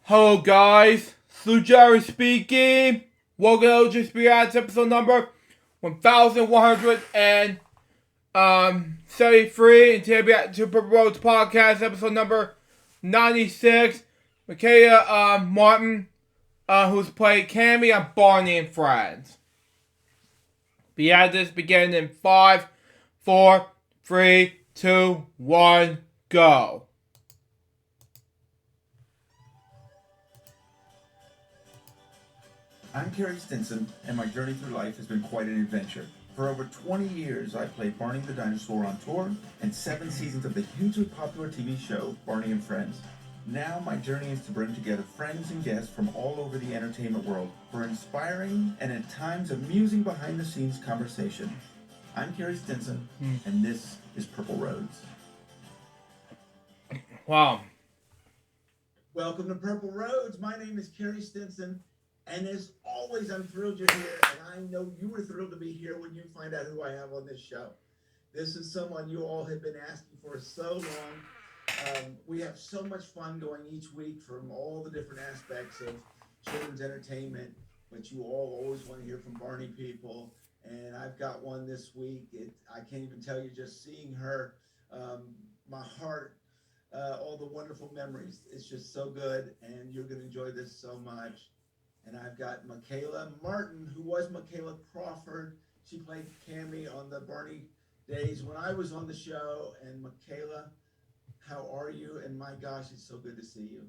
Hello guys, Jerry speaking. Welcome to LJPCBM episode number 1173, and today we got Super Roads podcast episode number 96. Michaela Martin, who's played Cammy on Barney and Friends. We had this begin in 5, 4, 3, 2, 1, go. I'm Kerry Stinson, and my journey through life has been quite an adventure. For over 20 years, I played Barney the Dinosaur on tour and 7 seasons of the hugely popular TV show Barney and Friends. Now my journey is to bring together friends and guests from all over the entertainment world for inspiring and at times amusing behind-the-scenes conversation. I'm Kerry Stinson, and this is Purple Roads. Wow. Welcome to Purple Roads. My name is Kerry Stinson. And as always, I'm thrilled you're here, and I know you were thrilled to be here when you find out who I have on this show. This is someone you all have been asking for so long. We have so much fun going each week from all the different aspects of children's entertainment, but you all always want to hear from Barney people, and I've got one this week. I can't even tell you, just seeing her, my heart, all the wonderful memories. It's just so good, and you're going to enjoy this so much. And I've got Michaela Martin, who was Michaela Crawford. She played Cammy on the Barney days when I was on the show. And Michaela, how are you? And my gosh, it's so good to see you.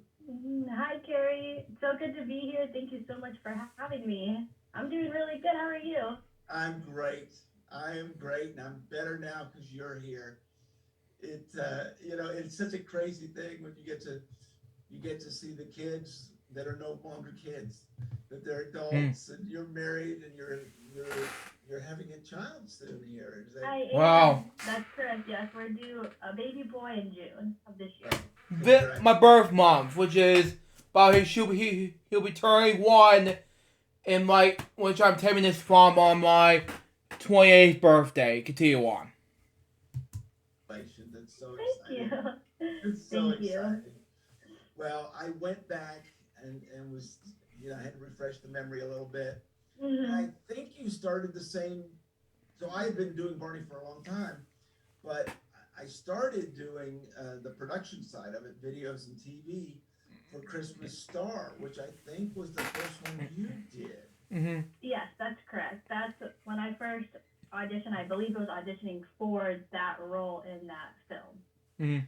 Hi, Kerry. So good to be here. Thank you so much for having me. I'm doing really good. How are you? I'm great. I am great, and I'm better now because you're here. It's such a crazy thing when you get to see the kids that are no longer kids, that they're adults, and you're married, and you're having a child soon here. Wow. That's correct. Yes, we're due a baby boy in June of this year. My birth month, which is about he'll be turning 1 in which I'm taping this from on my 28th birthday. Continue on. That's so exciting. Thank you. It's so exciting. Well, I went back and was, I had to refresh the memory a little bit. Mm-hmm. And I think you started the same, so I had been doing Barney for a long time, but I started doing the production side of it, videos and TV, for Christmas Star, which I think was the first one you did. Mm-hmm. Yes, that's correct. That's when I first auditioned. I believe it was auditioning for that role in that film. Mm-hmm.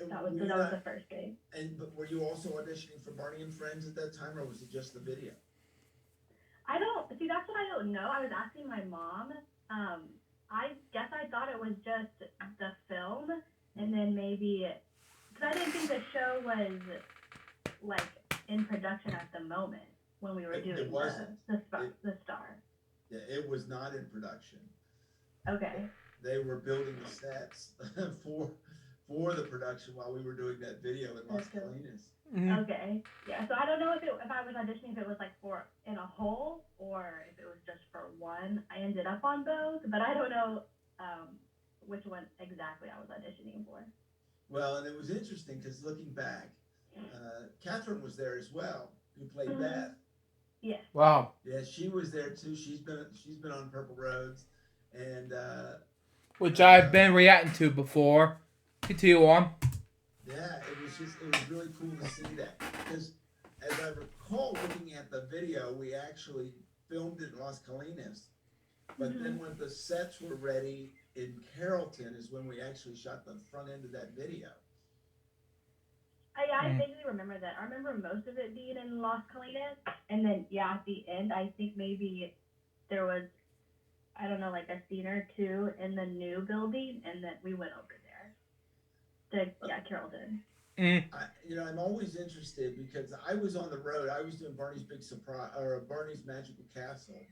That was the first thing. But were you also auditioning for Barney and Friends at that time, or was it just the video? That's what I don't know. I was asking my mom. I guess I thought it was just the film, and then maybe, because I didn't think the show was like in production at the moment when we were doing the Star. Yeah, it was not in production. Okay. They were building the sets for the production while we were doing that video in Las Colinas. Mm-hmm. Okay. Yeah. So I don't know if I was auditioning if it was like for in a whole or if it was just for one. I ended up on both, but I don't know which one exactly I was auditioning for. Well, and it was interesting because looking back, Catherine was there as well, who played Beth. Yes. Wow. Yeah, she was there too. She's been on Purple Roads, and which I've been reacting to before. Continue on. Yeah, it was really cool to see that, because as I recall looking at the video, we actually filmed it in Las Colinas, but then when the sets were ready in Carrollton is when we actually shot the front end of that video. I vaguely remember that. I remember most of it being in Las Colinas, and then at the end, I think maybe there was, I don't know, like a scene or two in the new building, and then we went over there. Carrollton. I'm always interested because I was on the road. I was doing Barney's Big Surprise or Barney's Magical Castle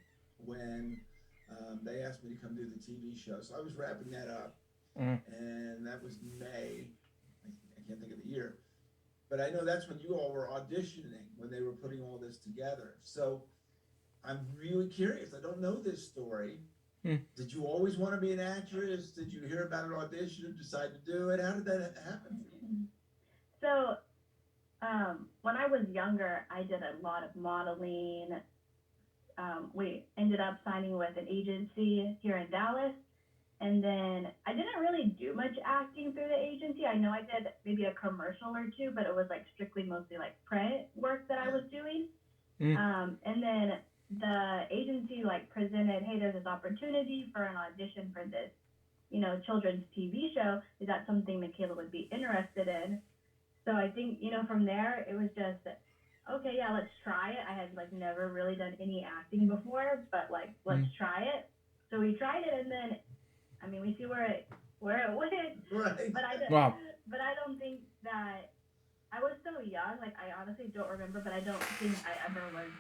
when they asked me to come do the TV show. So I was wrapping that up, and that was May. I can't think of the year, but I know that's when you all were auditioning when they were putting all this together. So I'm really curious. I don't know this story. Did you always want to be an actress? Did you hear about an audition and decide to do it? How did that happen for you? So when I was younger, I did a lot of modeling. We ended up signing with an agency here in Dallas. And then I didn't really do much acting through the agency. I know I did maybe a commercial or two, but it was like strictly mostly like print work that I was doing. And then the agency like presented, hey, there's this opportunity for an audition for this, children's TV show. Is that something Michaela would be interested in? So I think, from there, it was just, okay, yeah, let's try it. I had like never really done any acting before, but like, let's try it. So we tried it, and then, I mean, we see where it went. Right. Wow. But I don't think that I was so young. Like, I honestly don't remember, but I don't think I ever was,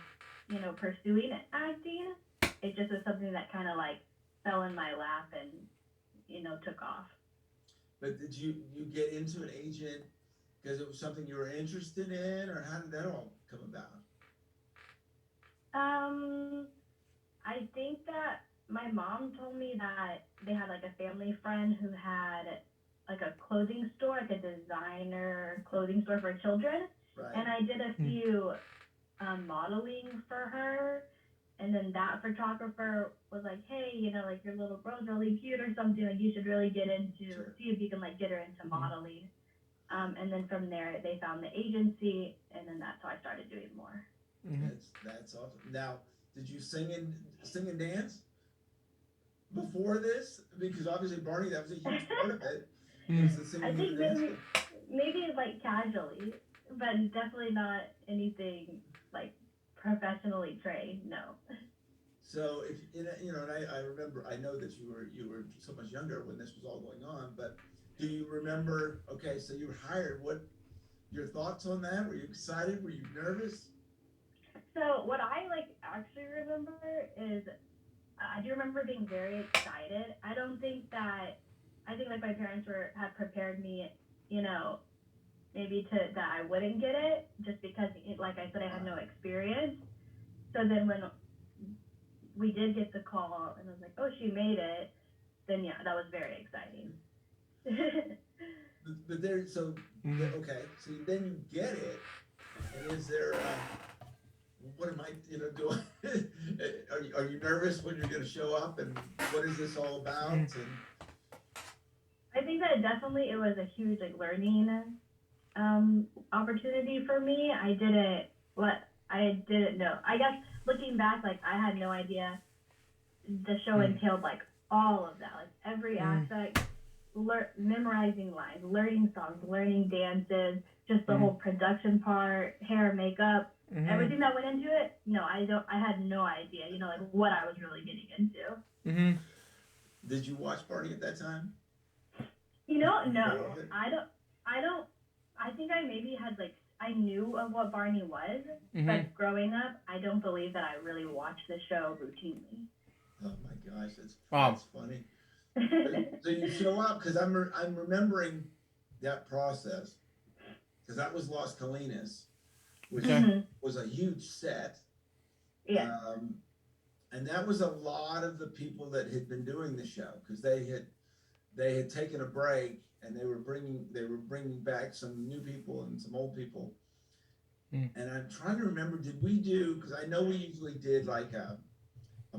pursuing acting. It just was something that kind of like fell in my lap and, took off. But did you get into an agent because it was something you were interested in, or how did that all come about? I think that my mom told me that they had like a family friend who had like a clothing store, like a designer clothing store for children. Right. And I did a few modeling for her. And then that photographer was like, hey, like your little girl's really cute or something. Like you should really get into, see if you can like get her into modeling. And then from there, they found the agency, and then that's how I started doing more. That's awesome. Now, did you sing and dance before this? Because obviously, Barney, that was a huge part of it. Was the singing I think and dancing. maybe like casually, but definitely not anything like professionally trained. No. So if and I remember, I know that you were so much younger when this was all going on, but do you remember? Okay, so you were hired. What your thoughts on that? Were you excited? Were you nervous? So what I like actually remember is I do remember being very excited. I think like my parents had prepared me, maybe that I wouldn't get it just because like I said I had no experience. So then when we did get the call and I was like, oh, she made it, then yeah, that was very exciting. But there, so okay, so then you get it, and is there? What am I, doing? Are you nervous when you're going to show up, and what is this all about? And I think that definitely it was a huge like learning opportunity for me. I didn't know. I guess looking back, like I had no idea the show entailed like all of that, like every aspect, memorizing lines, learning songs, learning dances, just the whole production part, hair, makeup, everything that went into it. No, I had no idea, like what I was really getting into. Did you watch Barney at that time? No, I think I maybe had like, I knew of what Barney was, but growing up, I don't believe that I really watched the show routinely. Oh my gosh, that's funny. So you show up, because I'm remembering that process, because that was Las Colinas, which was a huge set. Yeah. And that was a lot of the people that had been doing the show, because they had taken a break, and they were bringing back some new people and some old people. And I'm trying to remember, did we do, because I know we usually did like a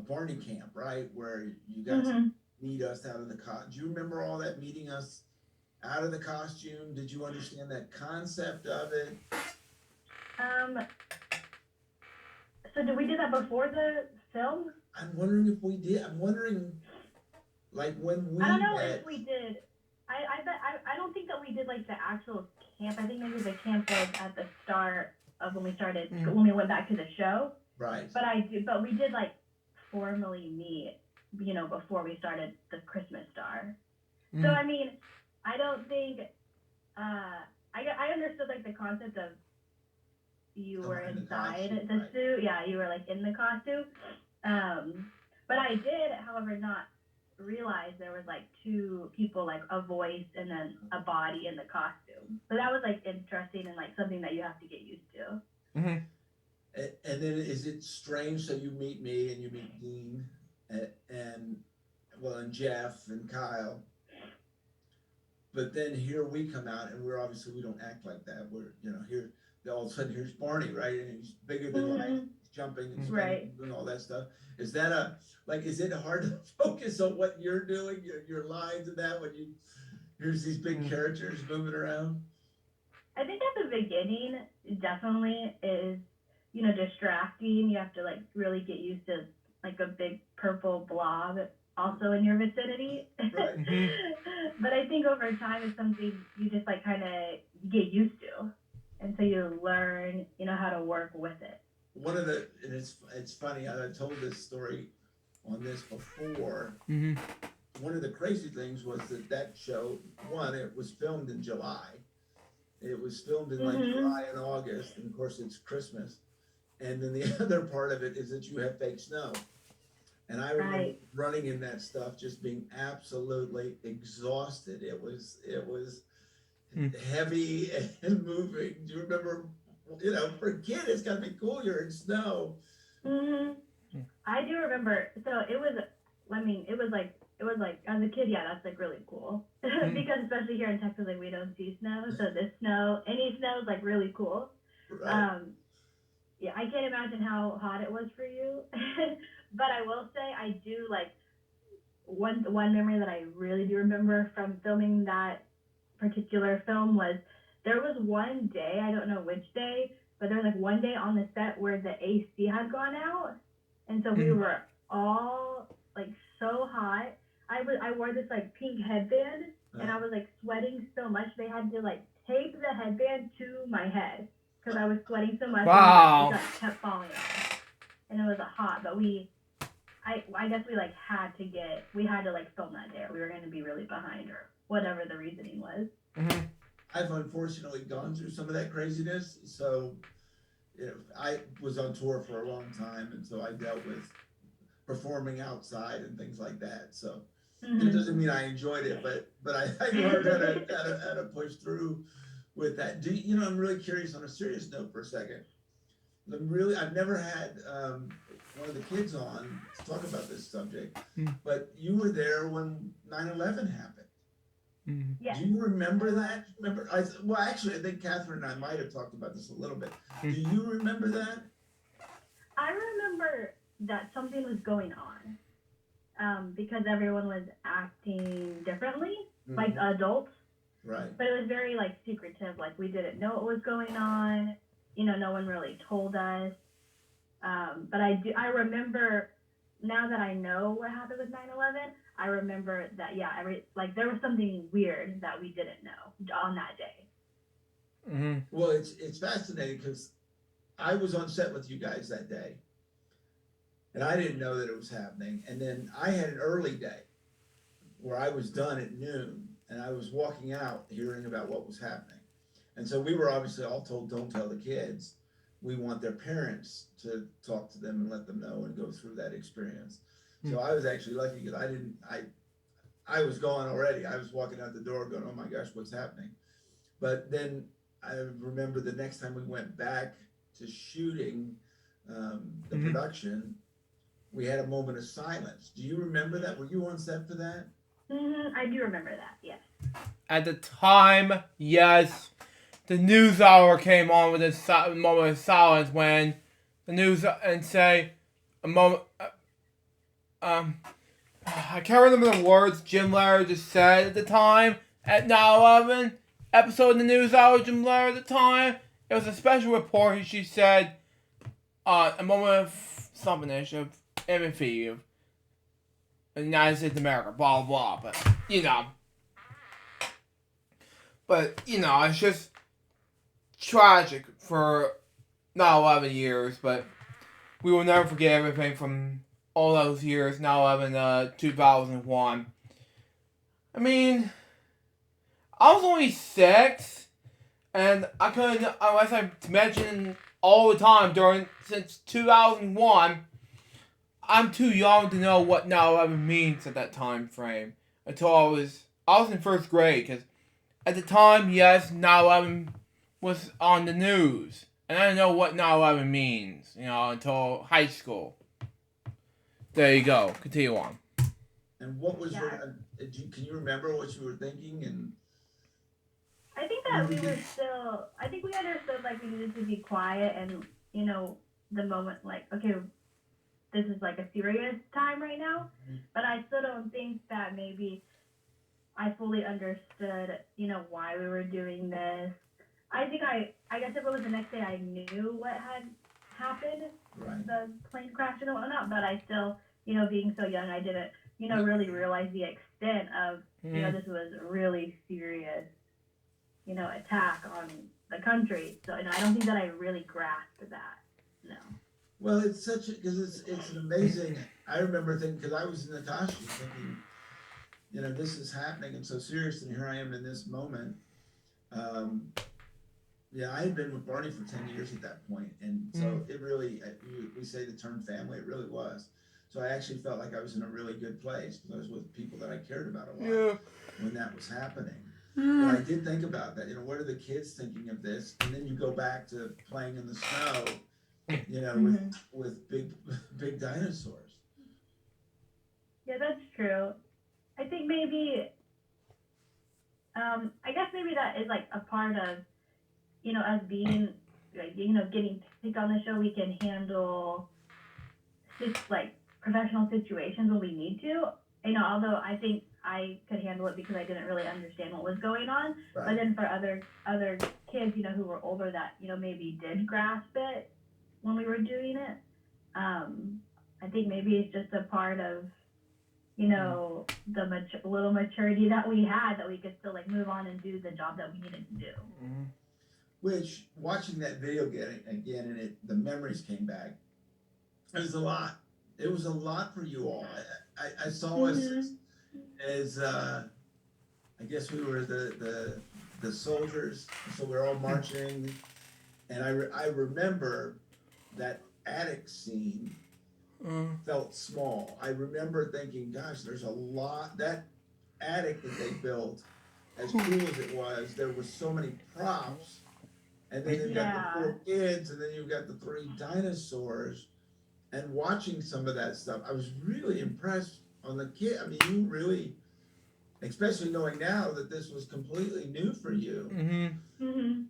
Barney camp, right, where you got to meet us out of the costume. Do you remember all that, meeting us out of the costume? Did you understand that concept of it? So did we do that before the film? I'm wondering if we did. I'm wondering, like, when we I don't know met, if we did. I don't think that we did like the actual camp. I think maybe the camp was at the start of when we started, when we went back to the show. Right. But we did like formally meet, before we started the Christmas Star. So I mean, I don't think I understood like the concept of you were inside the suit. Yeah, you were like in the costume. But I did, however, not realize there was like two people, like a voice and then a body in the costume. So that was like interesting and like something that you have to get used to. And then is it strange? So you meet me and you meet Dean and Jeff and Kyle. But then here we come out, and we don't act like that. We're here. all of a sudden here's Barney, right? And he's bigger than life, he's jumping and spinning and all that stuff. Is that is it hard to focus on what you're doing, your lines and that when here's these big characters moving around? I think at the beginning, definitely is, distracting. You have to like really get used to like a big purple blob also in your vicinity. Right. But I think over time it's something you just like kind of get used to. And so you learn, how to work with it. And it's funny, I told this story on this before. Mm-hmm. One of the crazy things was that show, it was filmed in July. It was filmed in like July and August, and of course it's Christmas. And then the other part of it is that you have fake snow. And I remember running in that stuff, just being absolutely exhausted. It was heavy and moving. Do you remember? For a kid, it's gotta be cool. You're in snow. I do remember. So it was. It was like as a kid, yeah, that's like really cool because especially here in Texas, like we don't see snow. So any snow is like really cool. Right. Yeah, I can't imagine how hot it was for you, but I will say I do like one memory that I really do remember from filming that particular film was there was one day, I don't know which day, but there was like one day on the set where the AC had gone out, and so we were all like so hot. I wore this like pink headband, and I was like sweating so much they had to like tape the headband to my head because I was sweating so much. Wow. And it kept falling off, and it was hot. But I guess we had to like film that day, or we were going to be really behind, or whatever the reasoning was. Mm-hmm. I've unfortunately gone through some of that craziness. So, I was on tour for a long time, and so I dealt with performing outside and things like that. So it doesn't mean I enjoyed it, but I learned how to push through with that. I'm really curious on a serious note for a second. I've never had one of the kids on to talk about this subject, but you were there when 9/11 happened. Yes. Do you remember that? Actually, I think Catherine and I might have talked about this a little bit. Do you remember that? I remember that something was going on because everyone was acting differently, like adults. Right. But it was very like secretive. Like we didn't know what was going on. No one really told us. But I remember now that I know what happened with 9/11. I remember that there was something weird that we didn't know on that day. Mm-hmm. Well, it's fascinating because I was on set with you guys that day, and I didn't know that it was happening. And then I had an early day where I was done at noon, and I was walking out hearing about what was happening. And so we were obviously all told, don't tell the kids. We want their parents to talk to them and let them know and go through that experience. So I was actually lucky because I was gone already. I was walking out the door going, oh my gosh, what's happening? But then I remember the next time we went back to shooting the production, we had a moment of silence. Do you remember that? Were you on set for that? I do remember that, yes. At the time, yes. The news hour came on with a moment of silence when the news and say a moment. I can't remember the words Jim Lehrer just said at the time at 9/11 episode in the news hour. Jim Lehrer at the time, it was a special report. She said, a moment of something of empathy of the United States of America, blah blah. But it's just tragic for not 11 years, but we will never forget everything from all those years, 9/11, 2001. I mean, I was only 6, and I couldn't, unless I mentioned all the time since 2001, I'm too young to know what 9/11 means at that time frame. Until I was in first grade, because at the time, yes, 9/11 was on the news. And I didn't know what 9/11 means, until high school. There you go. Continue on. And what was can you remember what you were thinking? And I think that we were still, I think we understood like we needed to be quiet and, you know, the moment like, okay, this is like a serious time right now. But I still don't think that maybe I fully understood, you know, why we were doing this. I think I guess if it was the next day, I knew what had happened, Right. the plane crash and whatnot, but I still, you know, being so young, I didn't, you know, really realize the extent of, you know, this was a really serious, you know, attack on the country. So, and I don't think that I really grasped that. No. Well, it's such because it's an amazing. I remember thinking because I was in Natasha thinking, you know, this is happening and so serious, and here I am in this moment. Um, yeah, I had been with Barney for 10 years at that point, and so it really. We say the term family. It really was. So I actually felt like I was in a really good place because I was with people that I cared about a lot when that was happening. But I did think about that. You know, what are the kids thinking of this? And then you go back to playing in the snow, you know, with big dinosaurs. Yeah, that's true. I think maybe, I guess maybe that is like a part of, you know, us being, like, you know, getting picked on the show. We can handle like professional situations when we need to. You know, although I think I could handle it because I didn't really understand what was going on. Right. But then for other kids, you know, who were older that, you know, maybe did grasp it when we were doing it, I think maybe it's just a part of, you know, the little maturity that we had that we could still like move on and do the job that we needed to do. Which watching that video again and the memories came back. It was a lot. It was a lot for you all. I saw us as I guess we were the soldiers, so we're all marching, and I remember that attic scene felt small. I remember thinking, gosh, there's a lot. That attic that they built, as cool as it was, there were so many props, and then you've got the 4 kids, and then you've got the 3 dinosaurs. And watching some of that stuff, I was really impressed on the kid. I mean, you really, especially knowing now that this was completely new for you. Do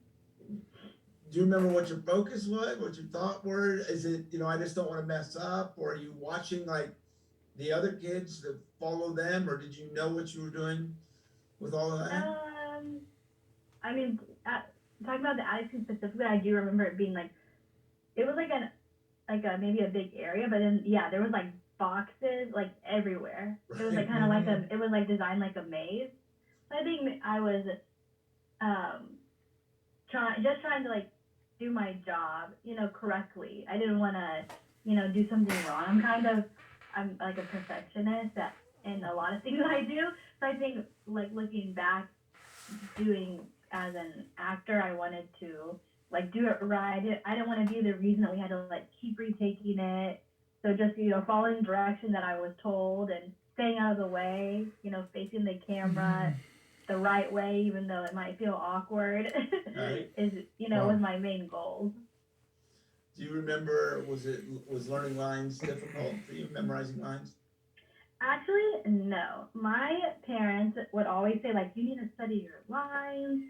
you remember what your focus was? What your thought were? Is it, you know, I just don't want to mess up? Or are you watching like the other kids to follow them? Or did you know what you were doing with all of that? I mean, talking about the attitude specifically, I do remember it being like, it was like maybe a big area, but then there was like boxes like everywhere. It was like kind of like it was like designed like a maze. So I think I was trying to like do my job, you know, correctly. I didn't want to, you know, do something wrong. I'm like a perfectionist in a lot of things I do. So I think like looking back, doing as an actor, I wanted to like do it right. I didn't want to be the reason that we had to like keep retaking it. So just, you know, following the direction that I was told and staying out of the way, you know, facing the camera the right way, even though it might feel awkward, is, you know, was my main goal. Do you remember, was learning lines difficult for you, memorizing lines? Actually, no. My parents would always say, like, you need to study your lines.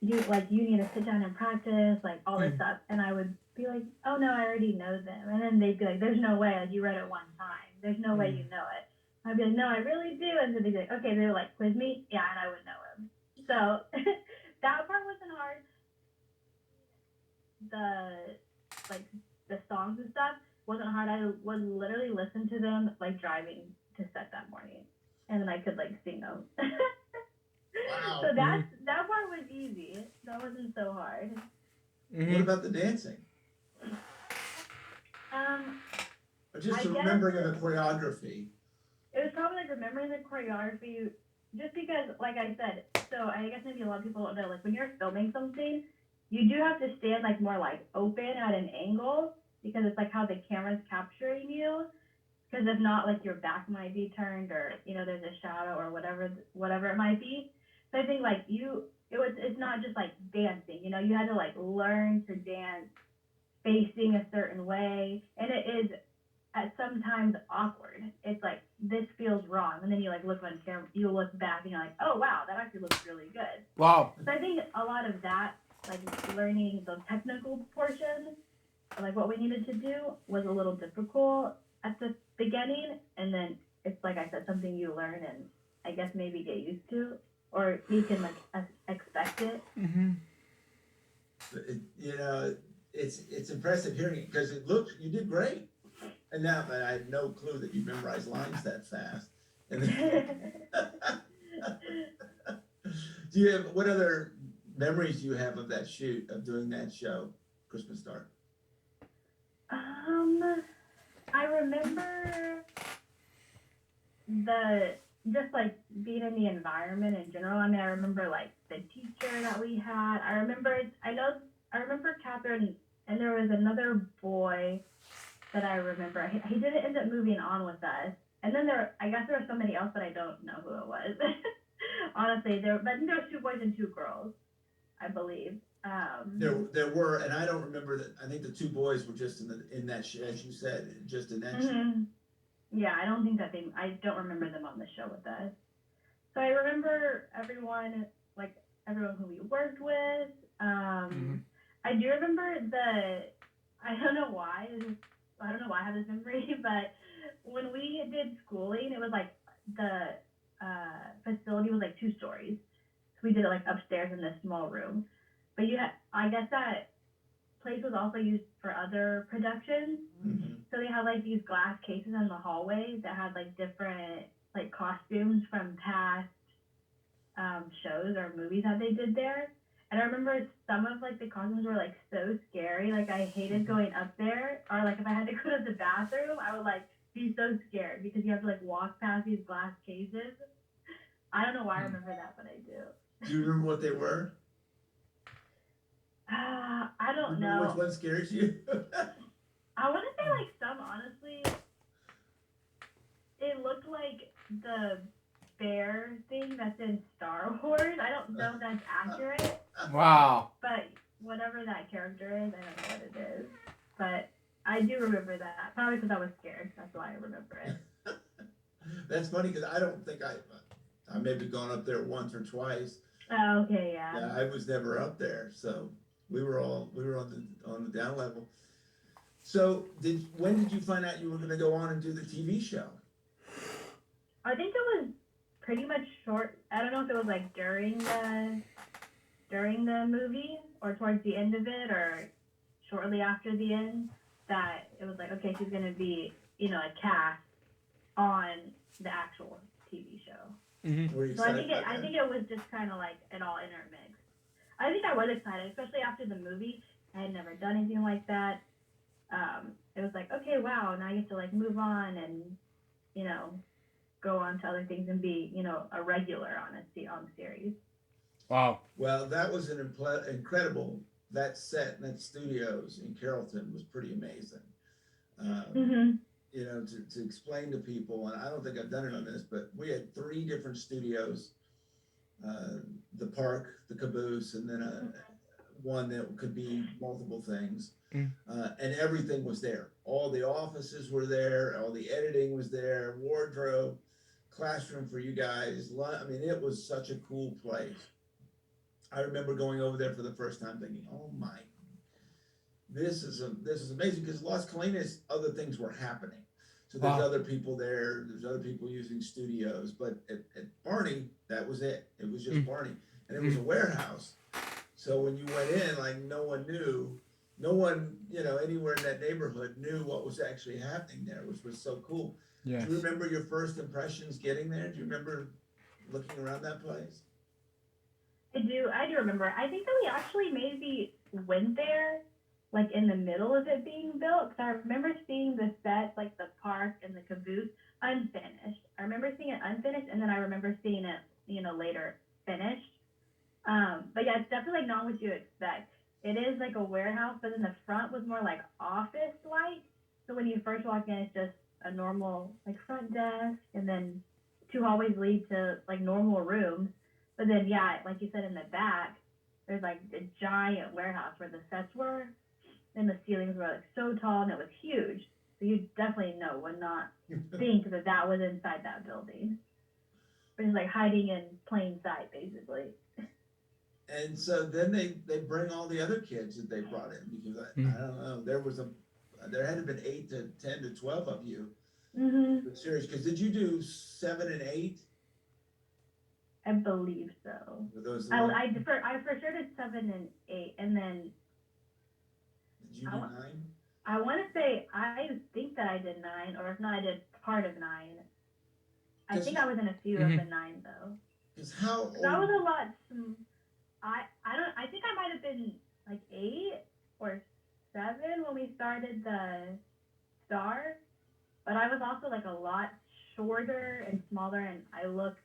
You need to sit down and practice, like, all this stuff. And I would be like, oh, no, I already know them. And then they'd be like, there's no way. Like, you read it one time. There's no way you know it. I'd be like, no, I really do. And then they'd be like, okay. They would, like, quiz me. Yeah, and I would know them. So that part wasn't hard. The songs and stuff wasn't hard. I would literally listen to them, like, driving to set that morning. And then I could, like, sing them. Wow. So that part was easy. That wasn't so hard. What about the dancing? Or just remembering of the choreography. It was probably like remembering the choreography, just because, like I said, so I guess maybe a lot of people don't know, like when you're filming something, you do have to stand like more like open at an angle because it's like how the camera's capturing you. Because if not, like your back might be turned, or you know there's a shadow or whatever it might be. So I think like it's not just like dancing. You know, you had to like learn to dance facing a certain way, and it is at sometimes awkward. It's like, this feels wrong. And then you like look on camera, you look back and you're like, oh wow, that actually looks really good. Wow. So I think a lot of that, like learning the technical portion, like what we needed to do was a little difficult at the beginning. And then it's like I said, something you learn and I guess maybe get used to, or you can like expect it. Mm-hmm. You know, it's impressive hearing it because it looks, you did great. And now that I had no clue that you memorized lines that fast. And then, do you have, what other memories do you have of that shoot, of doing that show, Christmas Star? I remember just like being in the environment in general. I mean, I remember like the teacher that we had. I remember Catherine, and there was another boy that I remember. He didn't end up moving on with us. And then I guess there was somebody else, but I don't know who it was. Honestly, but there were 2 boys and 2 girls, I believe. There were, and I don't remember that. I think the 2 boys were just in that as you said, just in that. Mm-hmm. Yeah, I don't think I don't remember them on the show with us. So I remember everyone who we worked with. I do remember I don't know why I have this memory, but when we did schooling, it was like the facility was like 2 stories. So we did it like upstairs in this small room. But I guess that place was also used for other productions. Mm-hmm. So they had like these glass cases in the hallway that had like different like costumes from past shows or movies that they did there. And I remember some of like the costumes were like so scary. Like I hated going up there, or like if I had to go to the bathroom, I would like be so scared because you have to like walk past these glass cases. I don't know why I remember that, but I do. Do you remember what they were? I don't know. Which one scares you? I want to say like some, honestly. It looked like the bear thing that's in Star Wars. I don't know if that's accurate. Wow. But whatever that character is, I don't know what it is. But I do remember that. Probably because I was scared. That's why I remember it. That's funny because I don't think I maybe gone up there once or twice. Oh, okay, yeah. Yeah, I was never up there, so we were on the down level. So when did you find out you were going to go on and do the TV show? I think it was pretty much short. I don't know if it was like during the movie or towards the end of it or shortly after the end that it was like, okay, she's gonna be, a cast on the actual TV show. Mm-hmm. So I think it was just kind of like it all intermixed. I think I was excited, especially after the movie. I had never done anything like that. It was like, okay, wow, now you get to like move on and, go on to other things and be, a regular on the series. Wow. Well, that was an incredible, that set and that studios in Carrollton was pretty amazing. To explain to people, and I don't think I've done it on this, but we had 3 different studios, the park, the caboose, and then one that could be multiple things. And everything was there. All the offices were there, all the editing was there, wardrobe, classroom for you guys. I mean, it was such a cool place. I remember going over there for the first time thinking, oh my, this is amazing, because Las Colinas, other things were happening. So there's other people there, there's other people using studios, but at Barney, that was it. It was just Barney. And it was a warehouse. So when you went in, like no one, anywhere in that neighborhood knew what was actually happening there, which was so cool. Yes. Do you remember your first impressions getting there? Do you remember looking around that place? I do remember. I think that we actually maybe went there, like in the middle of it being built, because I remember seeing the sets, like the park and the caboose, unfinished. I remember seeing it unfinished, and then I remember seeing it, later finished. But yeah, it's definitely not what you expect. It is like a warehouse, but then the front was more like office-like. So when you first walk in, it's just a normal like front desk, and then 2 hallways lead to like normal rooms. But then yeah, like you said, in the back, there's like a giant warehouse where the sets were, and the ceilings were like so tall, and it was huge. So you definitely would not think that that was inside that building. It was like hiding in plain sight, basically. And so then they bring all the other kids that they brought in because I don't know, there had to been 8 to 10 to 12 of you. Mhm. Serious, because did you do 7 and 8? I believe so. Were those I for sure did 7 and 8, and then did you do 9? I want to say I think that I did 9, or if not, I did part of 9. I think I was in a few of the 9 though. Because how old? That was a lot. I don't. I think I might have been like 8 or 7 when we started the star, but I was also like a lot shorter and smaller, and I looked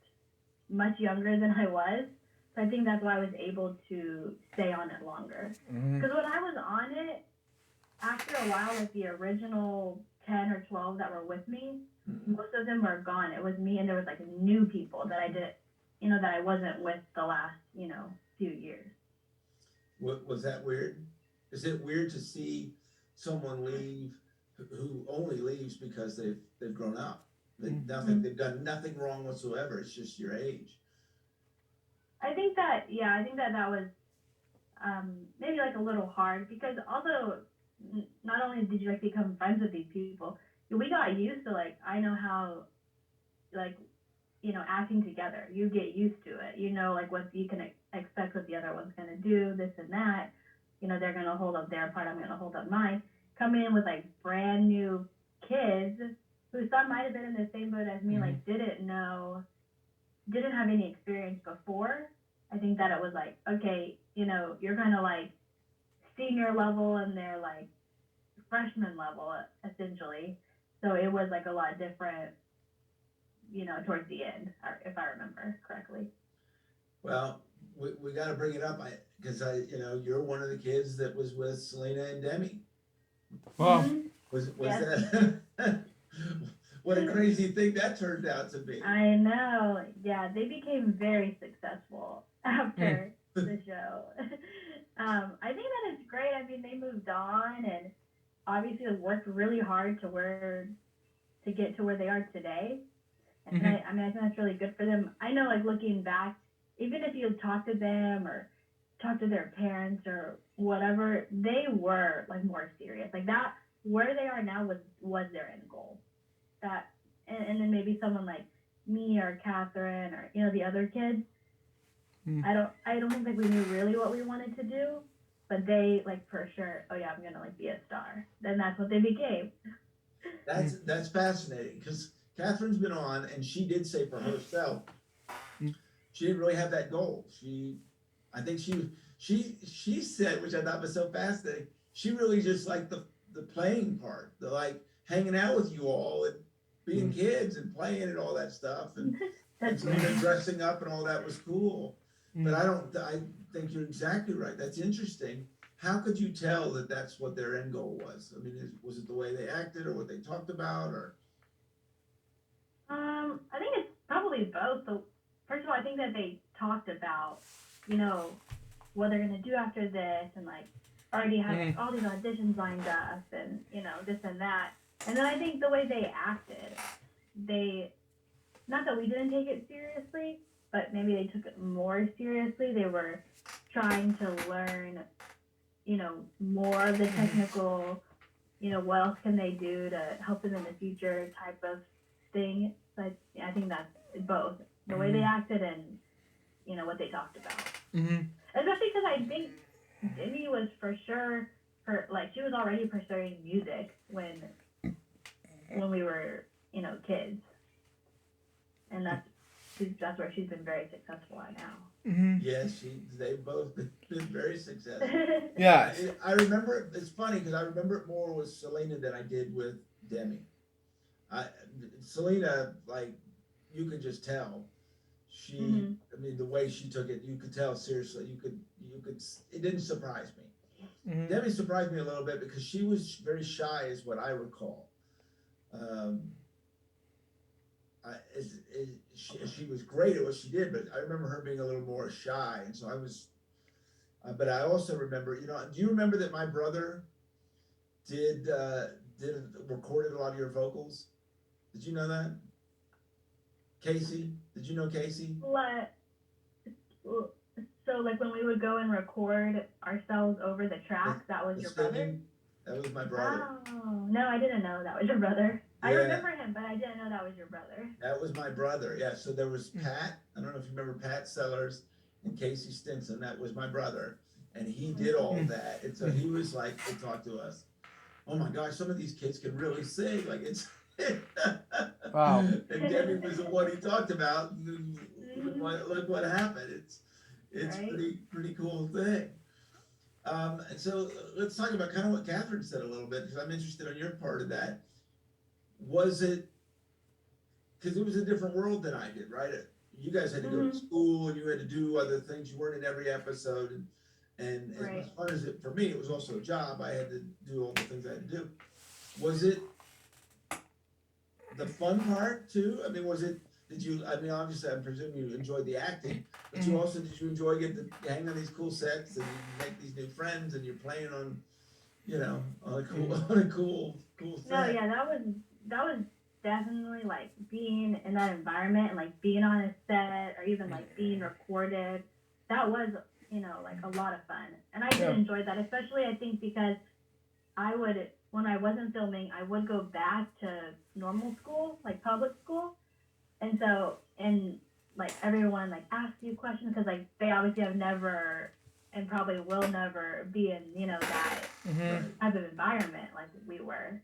much younger than I was. So I think that's why I was able to stay on it longer. Because when I was on it, after a while, like the original 10 or 12 that were with me, most of them were gone. It was me, and there was like new people that I did, that I wasn't with the last, few years. Was that weird? Is it weird to see someone leave who only leaves because they've grown up? They've done nothing wrong whatsoever. It's just your age. I think that was maybe like a little hard, because although not only did you like become friends with these people, we got used to, like, I know how, like, acting together. You get used to it. Like what you can expect what the other one's gonna do, this and that. They're gonna hold up their part. I'm gonna hold up mine. Coming in with like brand new kids who some might have been in the same boat as me, like didn't have any experience before. I think that it was like, okay, you're kind of like senior level and they're like freshman level essentially. So it was like a lot different, towards the end, if I remember correctly. Well, we got to bring it up because you're one of the kids that was with Selena and Demi. Well, was Yes. that what a crazy thing that turned out to be. I know. Yeah, they became very successful after the show. I think that it's great. I mean, they moved on and obviously worked really hard to get to where they are today. And I think that's really good for them. I know, like, looking back, even if you talk to them or talk to their parents or whatever, they were like more serious. Like that, where they are now was their end goal. That, and then maybe someone like me or Catherine or the other kids. I don't think like we knew really what we wanted to do, but they like for sure. Oh yeah, I'm gonna like be a star. Then that's what they became. That's fascinating because Catherine's been on, and she did say for herself, she didn't really have that goal. I think she said, which I thought was so fascinating. She really just liked the playing part, the like hanging out with you all and being kids and playing and all that stuff, and dressing up and all that was cool. But I think you're exactly right. That's interesting. How could you tell that that's what their end goal was? I mean, was it the way they acted or what they talked about, or? I think it's probably both. So, first of all, I think that they talked about, what they're gonna do after this, and like already have all these auditions lined up, and this and that. And then I think the way they acted, not that we didn't take it seriously, but maybe they took it more seriously. They were trying to learn, more of the technical, what else can they do to help them in the future type of thing. So I think that's both the way they acted and, what they talked about. Especially because I think Demi was for sure, she was already pursuing music when we were, kids. And that's where she's been very successful at now. Yes, they've both been very successful. Yeah. I remember, it's funny because I remember it more with Selena than I did with Demi. Selena, like, you could just tell. I mean, the way she took it, you could tell, seriously, you could, it didn't surprise me. Demi surprised me a little bit because she was very shy, is what I recall. She was great at what she did, but I remember her being a little more shy, and so I was. But I also remember, do you remember that my brother did recorded a lot of your vocals. Did you know that? Casey, did you know Casey? What? So like when we would go and record ourselves over the tracks, that was The your brother? singing, that was my brother. Oh, no, I didn't know that was your brother. I Yeah. remember him, but I didn't know that was your brother. That was my brother. Yeah. So there was Pat. I don't know if you remember Pat Sellers and Casey Stinson. That was my brother, and he did all of that. And so he was like, he talked to us. Oh my gosh, some of these kids can really sing. Like it's. Wow. And Debbie was the one he talked about. Look what happened. It's Right. pretty cool thing. And so let's talk about kind of what Catherine said a little bit, because I'm interested on your part of that. Was it because it was a different world than I did, right? You guys had to go to school and you had to do other things. You weren't in every episode, and as Right. much fun as it for me, it was also a job. I had to do all the things I had to do. Was it the fun part too? I mean, was it? Did you? I mean, obviously, I presume you enjoyed the acting, but you also did you enjoy getting to hang on these cool sets and you make these new friends and you're playing on, on a cool set. No, yeah, that was definitely like being in that environment and like being on a set or even like being recorded. That was, like a lot of fun. And I did enjoy that, especially I think because when I wasn't filming, I would go back to normal school, like public school. And so, like everyone like asks you questions because like they obviously have never and probably will never be in, that type of environment like we were.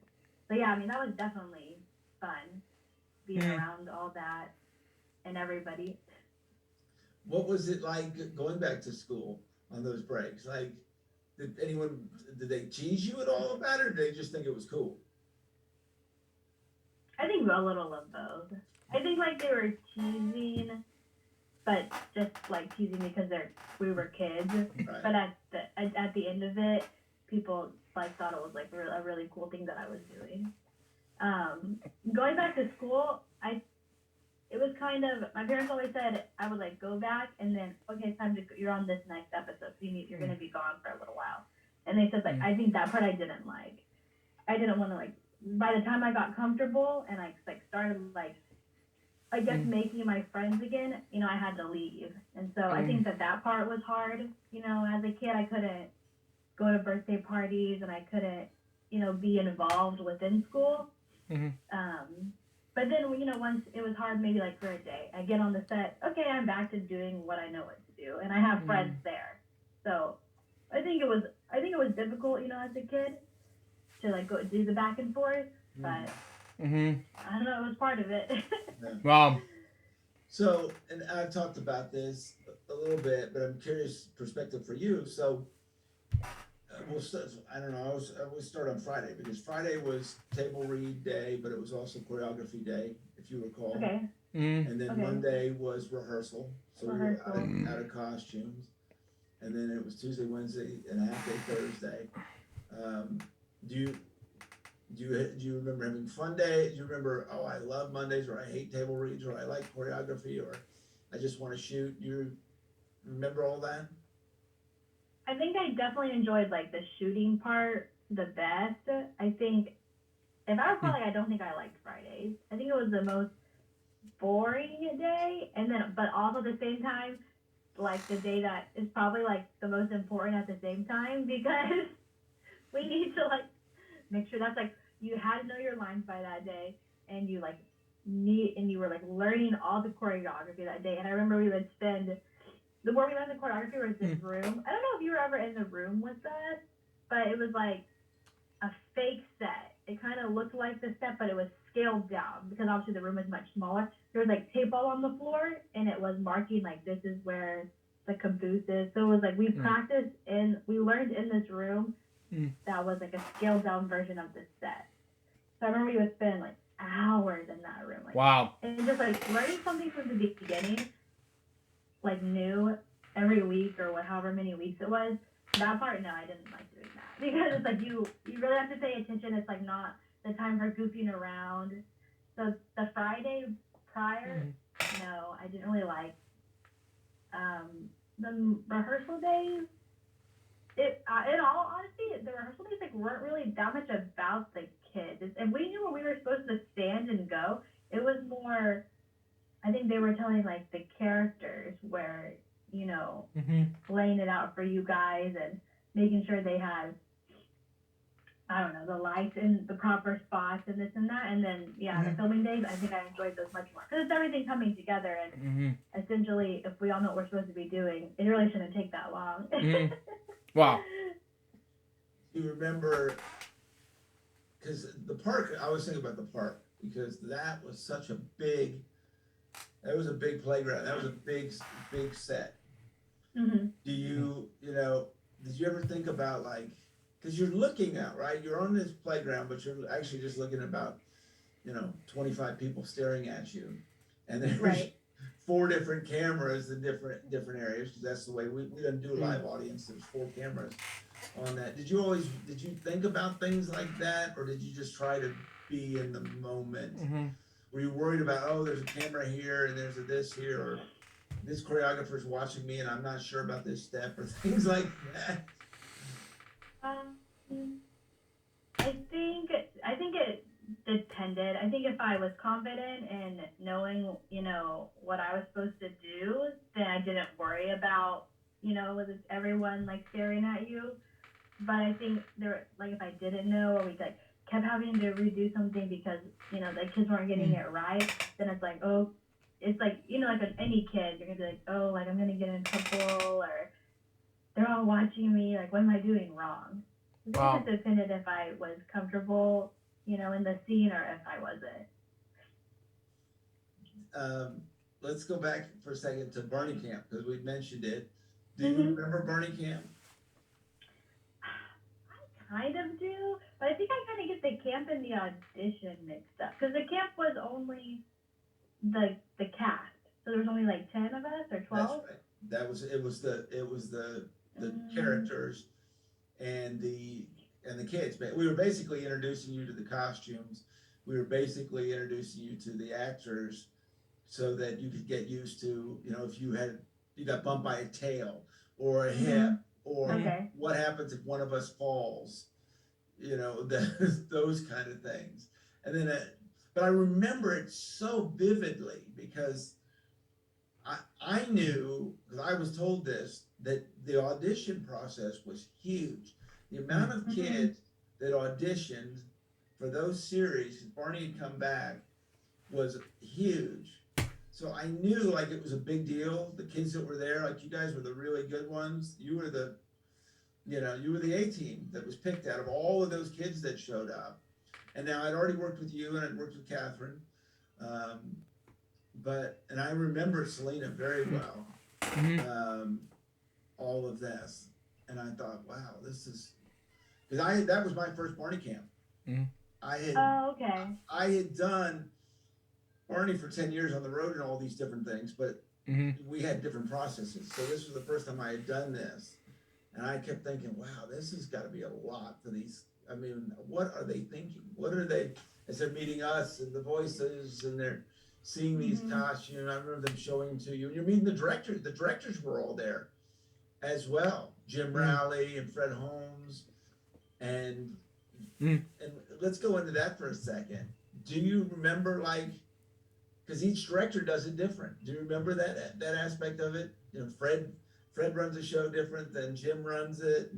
So yeah, I mean, that was definitely fun being around all that and everybody. What was it like going back to school on those breaks? Like, did they tease you at all about it, or did they just think it was cool? I think a little of both. I think like they were teasing, but just like teasing because we were kids. Right. But at the end of it, people like thought it was like a really cool thing that I was doing. Going back to school, it was kind of, my parents always said I would like go back and then, okay, it's time to go, you're on this next episode, so you're going to be gone for a little while. And they said like, I think that part I didn't like. I didn't want to like, by the time I got comfortable and I like started like, I guess making my friends again, I had to leave. And so I think that part was hard. As a kid, I couldn't go to birthday parties and I couldn't, be involved within school. But then, once it was hard, maybe like for a day, I get on the set, okay, I'm back to doing what I know what to do, and I have friends there. So I think it was difficult, as a kid, to like go do the back and forth, but I don't know, it was part of it. Wow. So, and I've talked about this a little bit, but I'm curious perspective for you. So, I don't know. I always start on Friday because Friday was table read day, but it was also choreography day, if you recall. Okay. And then Monday was rehearsal, so we were out of costumes. And then it was Tuesday, Wednesday, and a half day Thursday. Do you remember having fun days? Do you remember, oh, I love Mondays, or I hate table reads, or I like choreography, or I just want to shoot? Do you remember all that? I think I definitely enjoyed like the shooting part the best. I think if I recall, like I don't think I liked Fridays. I think it was the most boring day, and then but also at the same time, like the day that is probably like the most important at the same time because we need to like make sure that's like you had to know your lines by that day, and you were like learning all the choreography that day. And I remember we would spend. The more we learned the choreography was this room. I don't know if you were ever in the room with us, but it was like a fake set. It kind of looked like the set, but it was scaled down because obviously the room is much smaller. There was like tape all on the floor, and it was marking like this is where the caboose is. So it was like we learned in this room that was like a scaled down version of the set. So I remember we would spend like hours in that room. Like, wow. And just like learning something from the beginning. Like new every week or however many weeks it was. That part, no, I didn't like doing that because it's like you really have to pay attention. It's like not the time for goofing around. So the Friday prior, no, I didn't really like. The rehearsal days. In all honesty, the rehearsal days like weren't really that much about the kids. And we knew where we were supposed to stand and go. It was more, I think they were telling like the characters where, you know, laying it out for you guys and making sure they had, I don't know, the lights in the proper spots and this and that. And then, the filming days, I think I enjoyed those much more. Because it's everything coming together. And essentially, if we all know what we're supposed to be doing, it really shouldn't take that long. Wow. You remember, because the park, I was thinking about the park, because that was such a big, that was a big playground. That was a big set. Do you, did you ever think about like, because you're looking out, right? You're on this playground, but you're actually just looking at about, 25 people staring at you. And there's 4 different cameras in different areas, because that's the way we don't do live audience. There's 4 cameras on that. Did you think about things like that? Or did you just try to be in the moment? Were you worried about, oh, there's a camera here and there's a this here, or this choreographer's watching me and I'm not sure about this step, or things like that? I think it depended. I think if I was confident in knowing, what I was supposed to do, then I didn't worry about, was everyone like staring at you. But I think there, like, if I didn't know, or we like kept having to redo something because, the kids weren't getting it right, then it's like, oh, it's like, like any kid, you're gonna be like, oh, like I'm gonna get in trouble, or they're all watching me, like what am I doing wrong? I think it depended if I was comfortable, in the scene, or if I wasn't. Let's go back for a second to Barney Camp, because we mentioned it. Do you remember Barney Camp? I kind of do, but I think I kind of get the camp and the audition mixed up, because the camp was only the cast, so there was only like 10 of us or 12. That's right. It was the characters and the kids. We were basically introducing you to the costumes. We were basically introducing you to the actors, so that you could get used to, if you got bumped by a tail or a hip, or what happens if one of us falls, those kind of things. And then, but I remember it so vividly, because I knew, because I was told this, that the audition process was huge. The amount of kids that auditioned for those series, Barney had come back, was huge. So I knew like it was a big deal. The kids that were there, like you guys were the really good ones. You were the A team that was picked out of all of those kids that showed up. And now I'd already worked with you and I'd worked with Catherine. And I remember Selena very well. All of this. And I thought, wow, this is, because that was my first Barney camp. I had done Barney for 10 years on the road and all these different things, but we had different processes. So this was the first time I had done this. And I kept thinking, wow, this has got to be a lot for these. I mean, what are they thinking? What are they, as they're meeting us and the voices, and they're seeing these costumes. I remember them showing to you. And you're meeting the directors. The directors were all there as well. Jim Rowley and Fred Holmes. And let's go into that for a second. Do you remember, like, because each director does it different. Do you remember that aspect of it? Fred runs a show different than Jim runs it.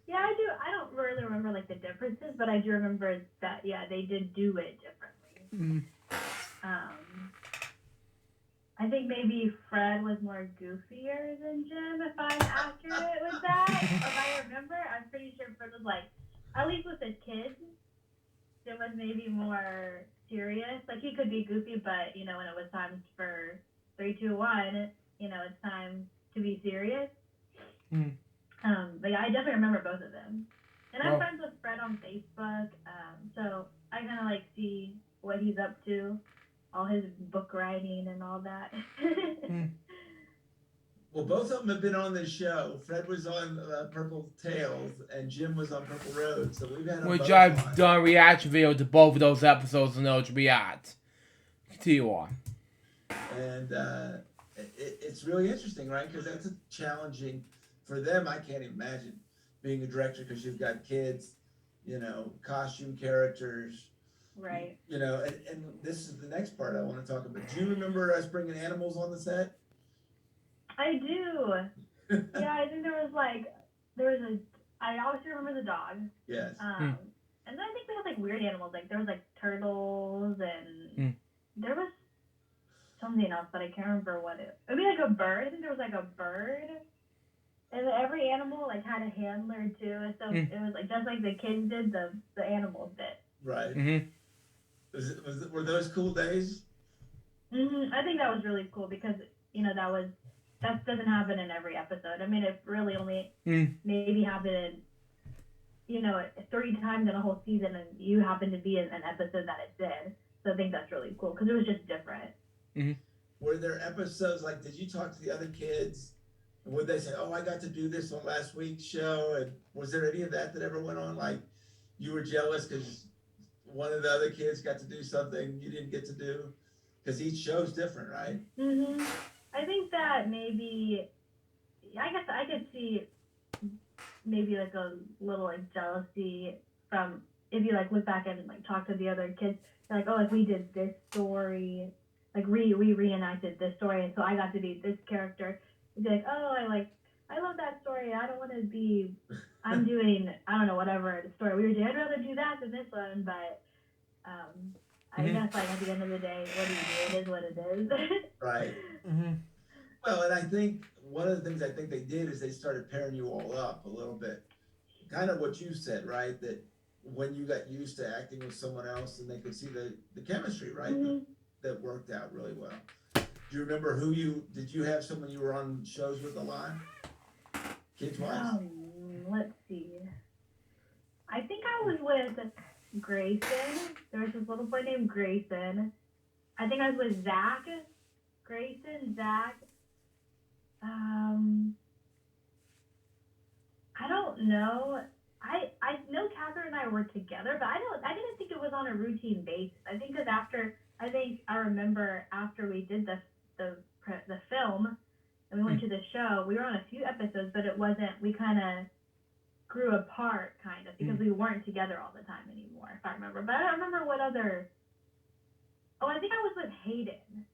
Yeah, I do. I don't really remember like the differences, but I do remember that they did do it differently. I think maybe Fred was more goofier than Jim, if I'm accurate with that. If I remember, I'm pretty sure Fred was like, at least with the kids, Jim was maybe more serious. Like he could be goofy, but when it was time for 3, 2, 1, it's time to be serious. But I definitely remember both of them. And I'm friends with Fred on Facebook, so I kind of like see what he's up to, all his book writing and all that. Well, both of them have been on this show. Fred was on Purple Tails, and Jim was on Purple Road. So we've had them which both I've on. done a reaction video to both of those episodes and those reacts. Continue on. And it's really interesting, right? Because that's challenging for them. I can't imagine being a director, because you've got kids costume characters. Right. And this is the next part I want to talk about. Do you remember us bringing animals on the set? I do. Yeah, I think I obviously remember the dog. Yes. And then I think we had like weird animals, like there was like turtles and there was something else, but I can't remember what it. Maybe like a bird. I think there was like a bird. And every animal like had a handler too, so it was like just like the kids did, the animals did. Right. Mm-hmm. Were those cool days? I think that was really cool because that doesn't happen in every episode. I mean, it really only maybe happened, 3 times in a whole season, and you happen to be in an episode that it did. So I think that's really cool because it was just different. Mm-hmm. Were there episodes like? Did you talk to the other kids? And would they say, "Oh, I got to do this on last week's show"? And was there any of that ever went on? Like you were jealous because one of the other kids got to do something you didn't get to do? Because each show's different, right? I think that maybe, I guess I could see maybe like a little like jealousy from if you like look back and like talk to the other kids. They're like, oh, like we did this story, like we reenacted this story, and so I got to be this character. You'd be like, oh, I love that story. I don't want to be. I'm doing I don't know whatever the story we were doing. I'd rather do that than this one, but I guess like at the end of the day, what do you do? It is what it is. Right. Well, and I think one of the things I think they did is they started pairing you all up a little bit. Kind of what you said, right? That when you got used to acting with someone else and they could see the chemistry, right? That worked out really well. Do you remember did you have someone you were on shows with a lot? Kids-wise? Let's see. I think I was with Grayson. There was this little boy named Grayson. I think I was with Zach. Grayson, Zach. I don't know. I know Catherine and I were together, but I didn't think it was on a routine basis. I think because I remember after we did the film and we went to the show, we were on a few episodes, but it wasn't. We kind of grew apart, kind of, because we weren't together all the time anymore, if I remember. But I don't remember what other. Oh, I think I was with Hayden.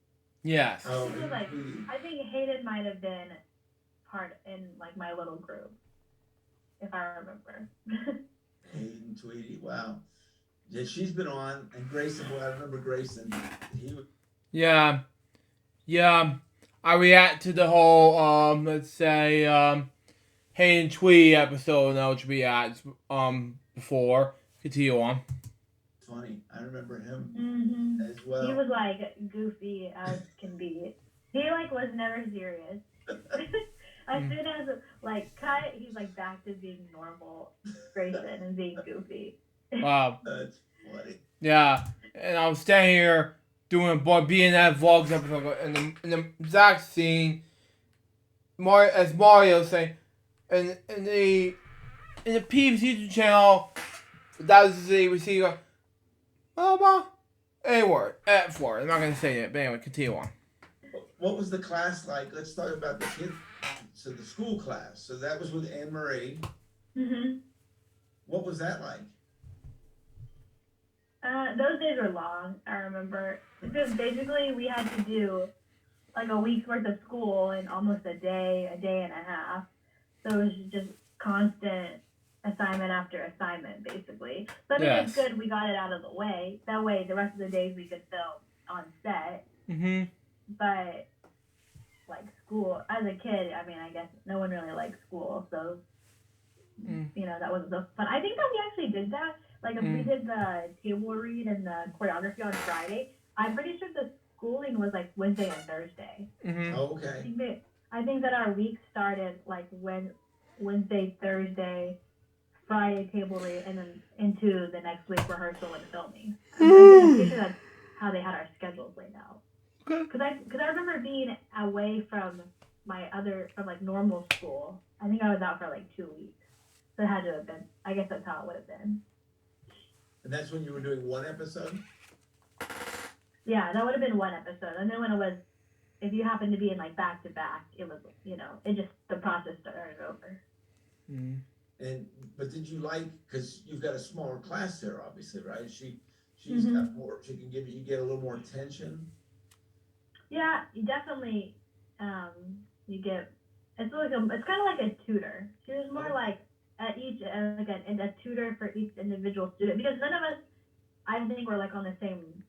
Yes. I think Hayden might have been part in like my little group, if I remember. Hayden, Tweety, wow. Yeah, she's been on, and Grayson. Well, I remember Grayson. Yeah. I react to the whole let's say Hayden Tweety episode on LJPCBM before. Continue on. Funny. I remember him as well. He was like goofy as can be. He like was never serious. As soon as like cut, he's like back to being normal Grayson and being goofy. Wow. That's funny. Yeah, and I was standing here doing being that vlogs episode in the exact scene. As Mario saying, in the Peeps YouTube channel, that was we see Mama. Anyway, F word. I'm not gonna say it, but anyway, continue on. What was the class like? Let's talk about the kid. So the school class. So that was with Anne Marie. What was that like? Those days were long. I remember because basically we had to do like a week's worth of school in almost a day and a half. So it was just constant assignment after assignment, basically. So I mean, it's good we got it out of the way. That way, the rest of the days we could film on set. But like school, as a kid, I mean, I guess no one really likes school, so that wasn't so fun. I think that we actually did that. Like if we did the table read and the choreography on Friday, I'm pretty sure the schooling was like Wednesday and Thursday. Okay. I think that our week started like Wednesday, Thursday, Friday table read, and then into the next week rehearsal and filming. I'm pretty sure that's how they had our schedules laid out. Because I remember being away from from like normal school. I think I was out for like 2 weeks. So it had to have been. I guess that's how it would have been. And that's when you were doing one episode? Yeah, that would have been one episode. And then when it was, if you happened to be in like back to back, it was, it just, the process started over. But did you like, because you've got a smaller class there, obviously, right? She's got more. She can give you get a little more attention. Yeah, you definitely. You get. It's like it's kind of like a tutor. She was more like at each like a tutor for each individual student because none of us, I think, we're like on the same.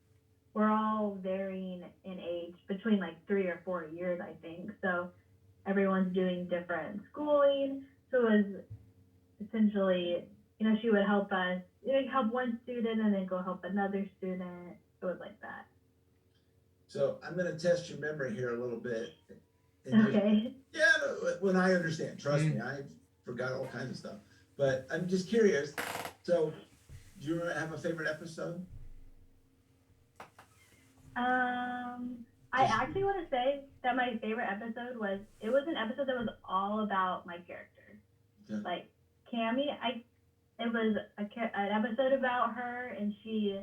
We're all varying in age between like 3 or 4 years, I think. So everyone's doing different schooling. So it was essentially, she would help us, help one student and then go help another student. It was like that. So I'm going to test your memory here a little bit. Okay. When I understand, trust me, I forgot all kinds of stuff. But I'm just curious. So, do you have a favorite episode? I actually want to say that my favorite episode was an episode that was all about my character. Okay. Like Cammy, it was an episode about her, and she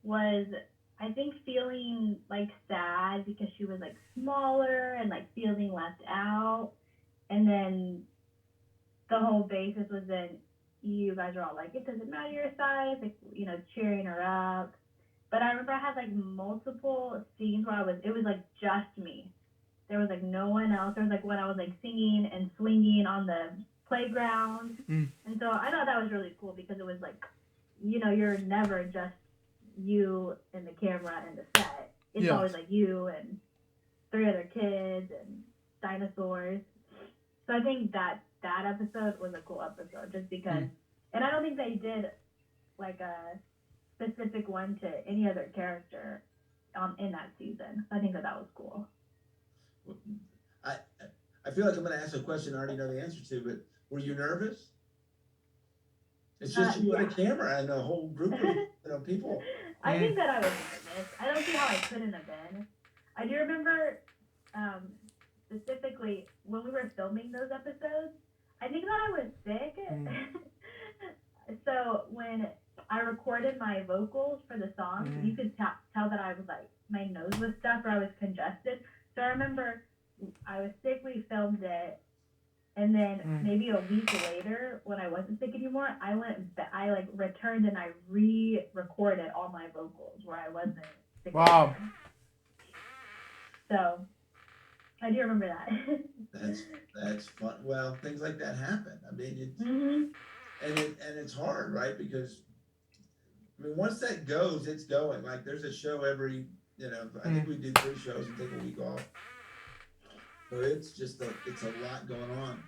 was, I think, feeling like sad because she was like smaller and like feeling left out. And then the whole basis was then you guys are all like, it doesn't matter your size, like, cheering her up. But I remember I had like multiple scenes where it was like just me. There was like no one else. There was like when I was like singing and swinging on the playground. And so I thought that was really cool because it was like, you're never just you and the camera and the set. It's always like you and 3 other kids and dinosaurs. So I think that episode was a cool episode just because, and I don't think they did like a specific one to any other character in that season. I think that was cool. I feel like I'm going to ask a question I already know the answer to, but were you nervous? It's just you put a camera and a whole group of people. I think that I was nervous. I don't see how I couldn't have been. I do remember specifically when we were filming those episodes, I think that I was sick. So when I recorded my vocals for the songs, you could tell that I was like, my nose was stuffed or I was congested. So I remember I was sick, we filmed it, and then maybe a week later, when I wasn't sick anymore, I like returned and I re-recorded all my vocals where I wasn't sick anymore. So I do remember that. That's fun. Well, things like that happen. I mean, and it's hard, right? Because I mean, once that goes, it's going. Like there's a show every, I think we do 3 shows and take a week off. So it's just it's a lot going on.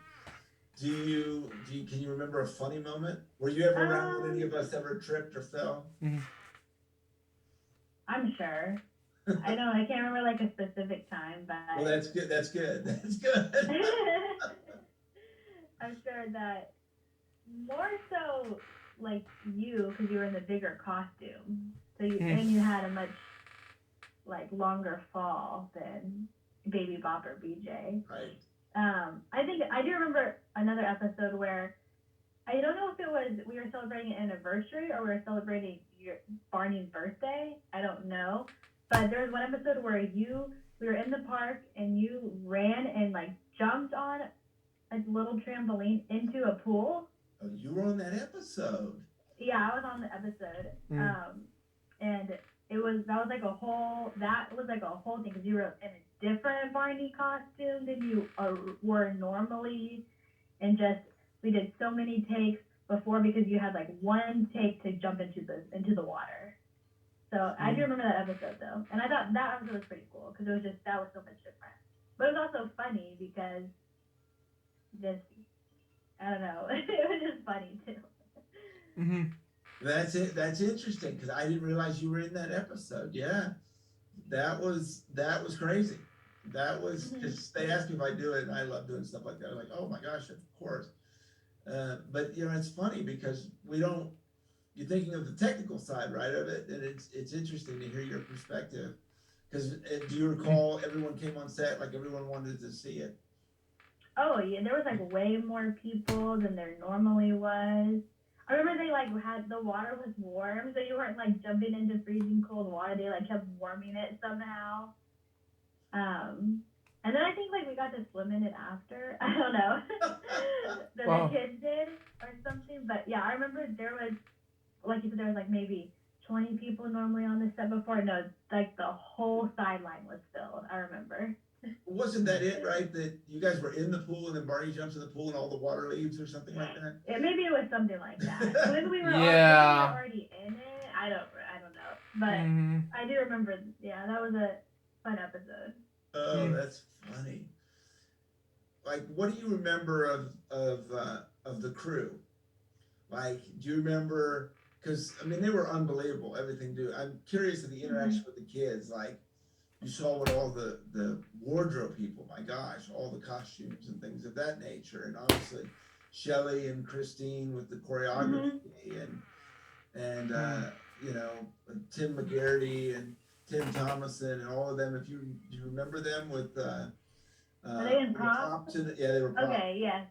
Can you remember a funny moment? Were you ever around when any of us ever tripped or fell? I'm sure. I can't remember like a specific time, but. Well, that's good. That's good. I'm sure that more so like you, because you were in the bigger costume, so and you had a much like longer fall than Baby Bop or BJ. Right. I think I do remember another episode where I don't know if it was we were celebrating an anniversary or we were celebrating Barney's birthday. I don't know, but there was one episode where we were in the park and you ran and like jumped on a little trampoline into a pool. Oh, you were on that episode. Yeah, I was on the episode. And that was like a whole thing because you were in a different Barney costume than you were normally, and we did so many takes before because you had like one take to jump into the water. So I do remember that episode though, and I thought that episode was pretty cool because that was so much different. But it was also funny because I don't know, it was just funny too. That's it. That's interesting because I didn't realize you were in that episode. Yeah, that was crazy. That was just they asked me if I do it, and I love doing stuff like that. I'm like, oh my gosh, of course. But it's funny because you're thinking of the technical side, right, of it, and it's interesting to hear your perspective. Because do you recall everyone came on set like everyone wanted to see it? Oh yeah, there was like way more people than there normally was. I remember they like had the water was warm, so you weren't like jumping into freezing cold water. They like kept warming it somehow. And then I think like we got to swim in it after. I don't know. The kids did or something. But yeah, I remember there was, like you said, there was like maybe 20 people normally on the set before. No, like the whole sideline was filled. I remember. Wasn't that it, right? That you guys were in the pool and then Barney jumps in the pool and all the water leaves or something like that? Maybe it was something like that. Maybe we were Yeah. already in it. I don't know. But I do remember. Yeah, that was a fun episode. Oh, that's funny. Like, what do you remember of the crew? Like, do you remember? Because I mean, they were unbelievable. Everything do. I'm curious of the interaction with the kids. Like, you saw what all the wardrobe people. My gosh, all the costumes and things of that nature, and obviously, Shelley and Christine with the choreography and you know, Tim McGarity and Tim Thomason and all of them. If you do you remember them with were they in prop? Yeah, they were prop. Okay, yes.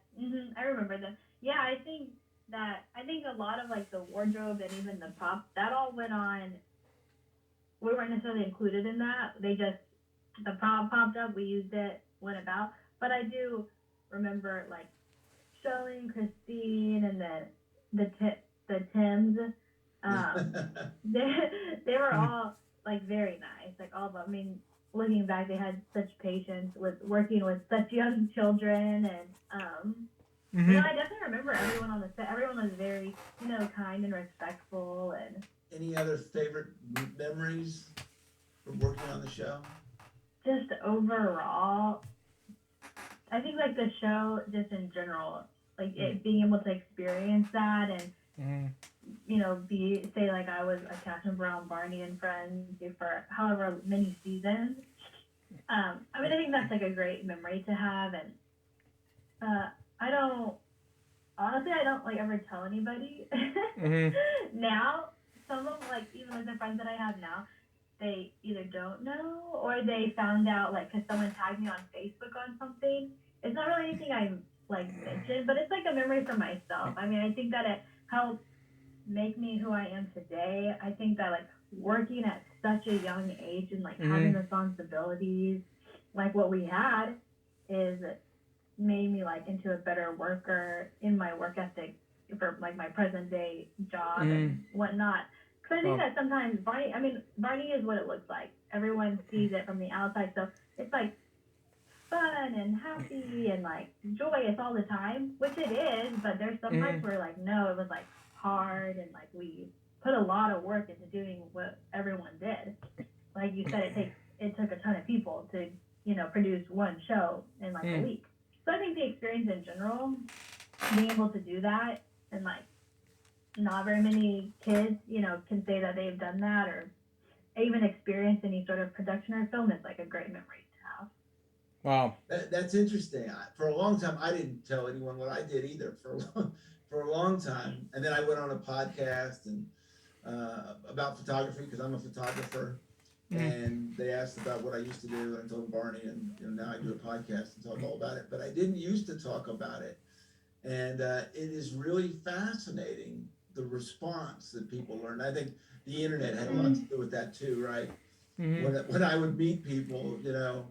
I remember them. Yeah, I think a lot of like the wardrobe and even the props, that all went on. We weren't necessarily included in that. They just, the prop popped up, we used it, went about. But I do remember like Shelley and Christine and the Tims. They were all like very nice. Like all of them. I mean, looking back, they had such patience with working with such young children, and you know, I definitely remember everyone on the set. Everyone was very, you know, kind and respectful. And any other favorite memories from working on the show? just overall, I think like the show, just in general, like it being able to experience that and you know, say like I was a Catherine Brown, Barney and Friends for however many seasons. I mean, I think that's like a great memory to have, and I don't like ever tell anybody. Now, some of like even like the friends that I have now, they either don't know or they found out like because someone tagged me on Facebook on something. It's not really anything I like mentioned, but it's like a memory for myself. I mean, I think that it helped make me who I am today. I think that like working at such a young age and like having responsibilities like what we had is made me like into a better worker in my work ethic for like my present day job and whatnot. Because I think that sometimes Barney is what it looks like. Everyone sees it from the outside, so it's like fun and happy and like joyous all the time, which it is. But there's some parts where like no, it was like hard and like we put a lot of work into doing what everyone did. Like you said, it took a ton of people to, you know, produce one show in like a week. So I think the experience in general, being able to do that, and like not very many kids, you know, can say that they've done that or even experienced any sort of production or film is like a great memory to have. Wow. That's interesting. For a long time, I didn't tell anyone what I did either. For a long time, and then I went on a podcast and about photography because I'm a photographer, and they asked about what I used to do, and I told them Barney, and you know, now I do a podcast and talk all about it. But I didn't used to talk about it, and it is really fascinating the response that people learn. I think the internet had a lot to do with that too, right? When I would meet people, you know,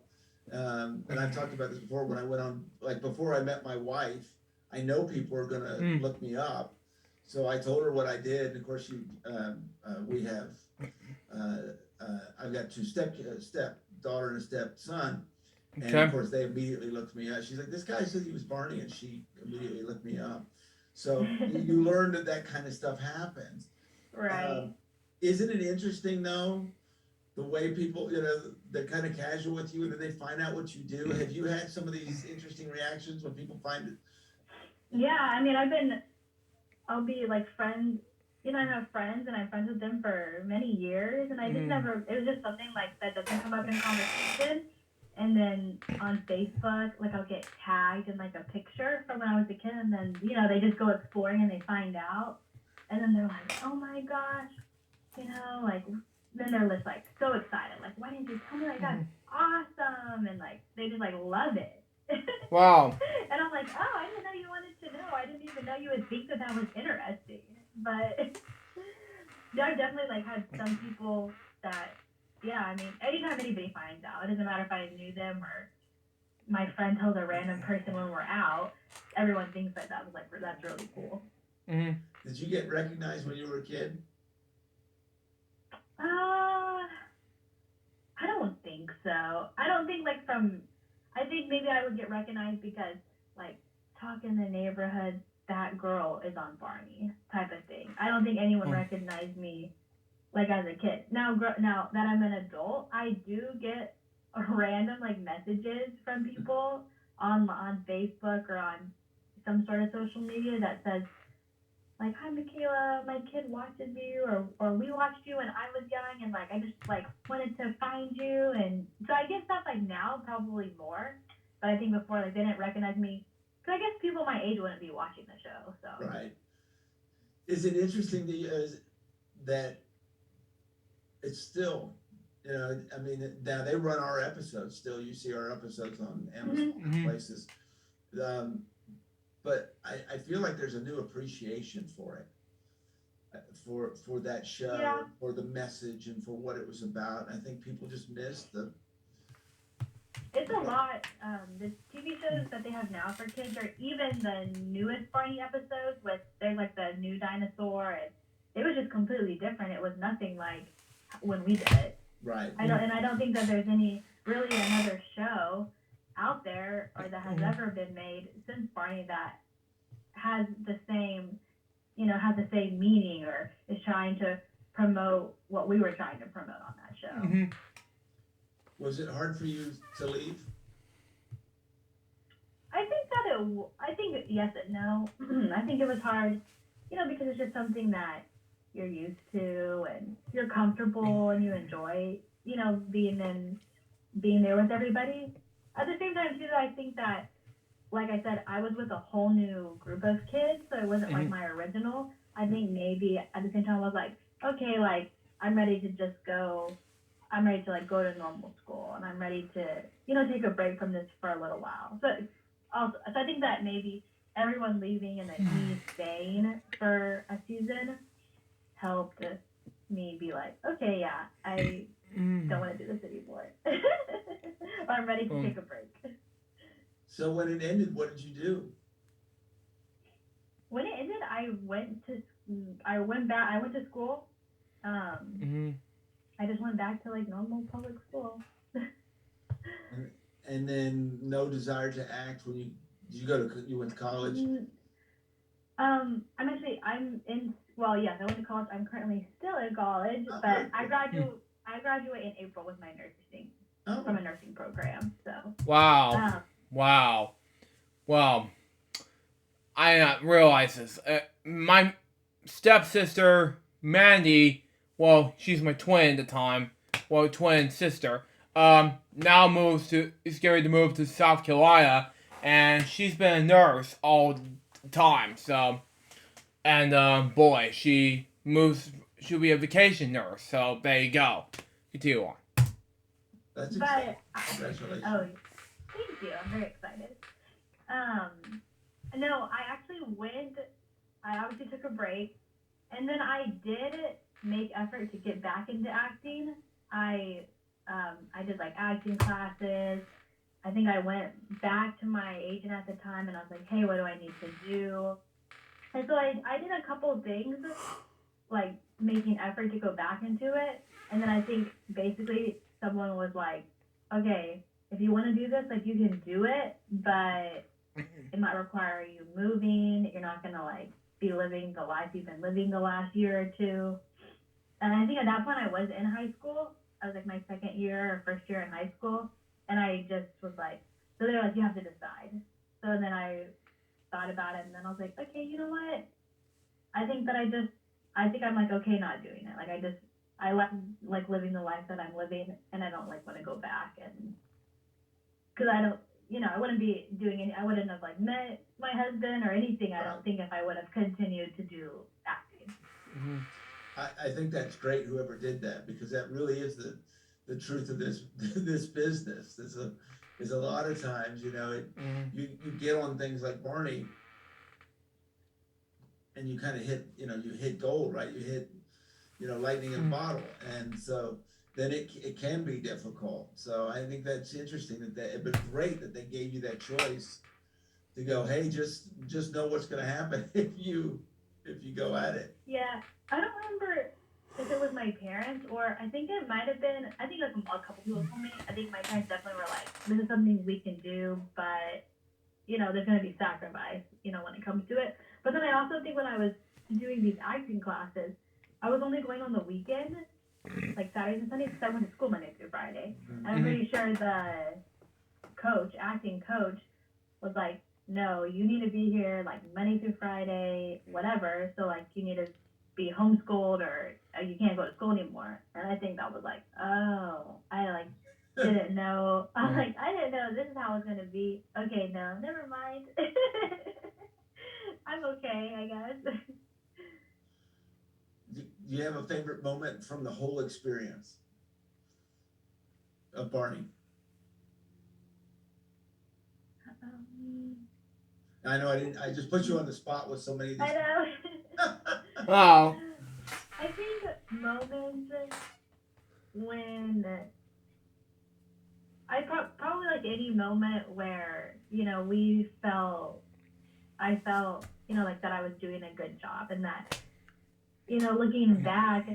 and I've talked about this before. When I went on, like before I met my wife, I know people are gonna look me up, so I told her what I did. And of course, we have. I've got two step daughter and a stepson, and of course they immediately looked me up. She's like, "This guy said he was Barney," and she immediately looked me up. So you learn that kind of stuff happens. Right. Isn't it interesting though, the way people, you know, they're kind of casual with you and then they find out what you do? Have you had some of these interesting reactions when people find it? Yeah, I mean, I'll be like friends. You know, I have friends and I'm friends with them for many years, and I just never. It was just something like that doesn't come up in conversation. And then on Facebook, like I'll get tagged in like a picture from when I was a kid, and then you know they just go exploring and they find out, and then they're like, "Oh my gosh," you know, like then they're just like so excited, like, "Why didn't you tell me like that? Awesome!" And like they just like love it. Wow. And I'm like, oh, I didn't know you wanted to know. I didn't even know you would think that was interesting. But yeah, I've definitely like had some people that, yeah, I mean, anytime anybody finds out, it doesn't matter if I knew them or my friend tells a random person when we're out, everyone thinks that that was like that's really cool. Mm-hmm. Did you get recognized when you were a kid? I don't think so. I don't think like from. I think maybe I would get recognized because like talk in the neighborhood, that girl is on Barney type of thing. I don't think anyone recognized me like as a kid. Now now that I'm an adult, I do get random like messages from people on Facebook or on some sort of social media that says like, hi Michaela, my kid watches you, or we watched you when I was young, and like I just like wanted to find you, and so I guess that's like now probably more, but I think before like they didn't recognize me, because I guess people my age wouldn't be watching the show, so. Right. Is it interesting to you that it's still, you know, I mean, now they run our episodes still. You see our episodes on Amazon places. But I feel like there's a new appreciation for it, for that show, for the message, and for what it was about. I think people just missed the. It's a lot. The TV shows that they have now for kids, or even the newest Barney episodes, with there's like the new dinosaur, and it was just completely different. It was nothing like when we did it. Right. I don't think that there's any really another show out there or that has ever been made since Barney that has the same, has the same meaning or is trying to promote what we were trying to promote on that show. Mm-hmm. Was it hard for you to leave? I think yes and no. I think it was hard, because it's just something that you're used to and you're comfortable and you enjoy, being there with everybody. At the same time too, I think that, like I said, I was with a whole new group of kids, so it wasn't like my original. I think maybe at the same time I was like, okay, like I'm ready to just go. I'm ready to like go to normal school, and I'm ready to, take a break from this for a little while. So I think that maybe everyone leaving and then me staying for a season helped me be like, okay, yeah, I don't want to do this anymore. Or I'm ready to take a break. So when it ended, what did you do? When it ended, I went to school. I just went back to like normal public school. And then no desire to act when you went to college? I went to college. I'm currently still in college, but I graduate in April with my nursing from a nursing program. So. Wow. Well, I didn't realize this. My stepsister Mandy, well, she's my twin at the time. Well, twin sister. Now is getting to move to South Carolina, and she's been a nurse all the time. So, and boy, she'll be a vacation nurse. So there you go. Continue on. That's exciting. Congratulations. Oh, thank you. I'm very excited. No, I actually went. I obviously took a break, and then I did make effort to get back into acting. I did like acting classes. I think I went back to my agent at the time, and I was like, hey, what do I need to do? And so I did a couple of things, like making effort to go back into it. And then I think basically someone was like, okay, if you want to do this, like you can do it, but it might require you moving. You're not going to like be living the life you've been living the last year or two. And I think at that point I was in high school. I was like my second year or first year in high school. And I just was like, so they're like, you have to decide. So then I thought about it, and then I was like, okay, you know what? I think I'm like, okay not doing it. Like I like living the life that I'm living, and I don't like want to go back, and because I don't, I wouldn't be doing any, I wouldn't have like met my husband or anything. I don't think if I would have continued to do acting. Mm-hmm. I think that's great, whoever did that, because that really is the truth of this business. There's a lot of times, you get on things like Barney, and you kind of hit, you hit gold, right? You hit, lightning in a bottle. And so, then it can be difficult. So I think that's interesting it was great that they gave you that choice to go, hey, just know what's going to happen if you go at it. Yeah, I don't remember if it was my parents or I think it might have been. I think like a couple people told me. I think my parents definitely were like, "This is something we can do, but there's going to be sacrifice, when it comes to it." But then I also think when I was doing these acting classes, I was only going on the weekend, like Saturdays and Sundays, because I went to school Monday through Friday. And I'm pretty sure the acting coach, was like, no, you need to be here like Monday through Friday, whatever. So like you need to be homeschooled or you can't go to school anymore. And I think that was like, oh, I like didn't know. I was like, I didn't know this is how it's gonna be. Okay, no, never mind. I'm okay, I guess. Do you have a favorite moment from the whole experience of Barney? I know I just put you on the spot with so many of these. I know. Oh. I think moments when probably like any moment where I felt like that I was doing a good job, and that looking back,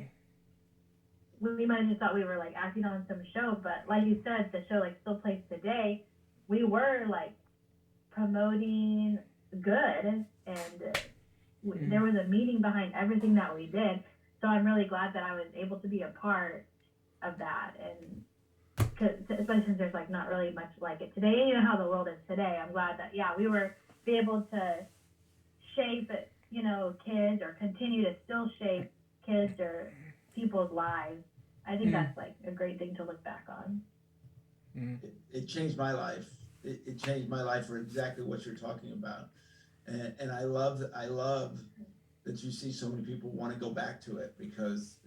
we might have just thought we were like acting on some show, but like you said, the show like still plays today. We were like promoting good, and there was a meaning behind everything that we did. So I'm really glad that I was able to be a part of that, and especially since there's like not really much like it today. You know how the world is today. I'm glad that we were be able to shape kids, or continue to still shape kids or people's lives. I think that's like a great thing to look back on. It changed my life. It changed my life for exactly what you're talking about, and I love that you see so many people want to go back to it, because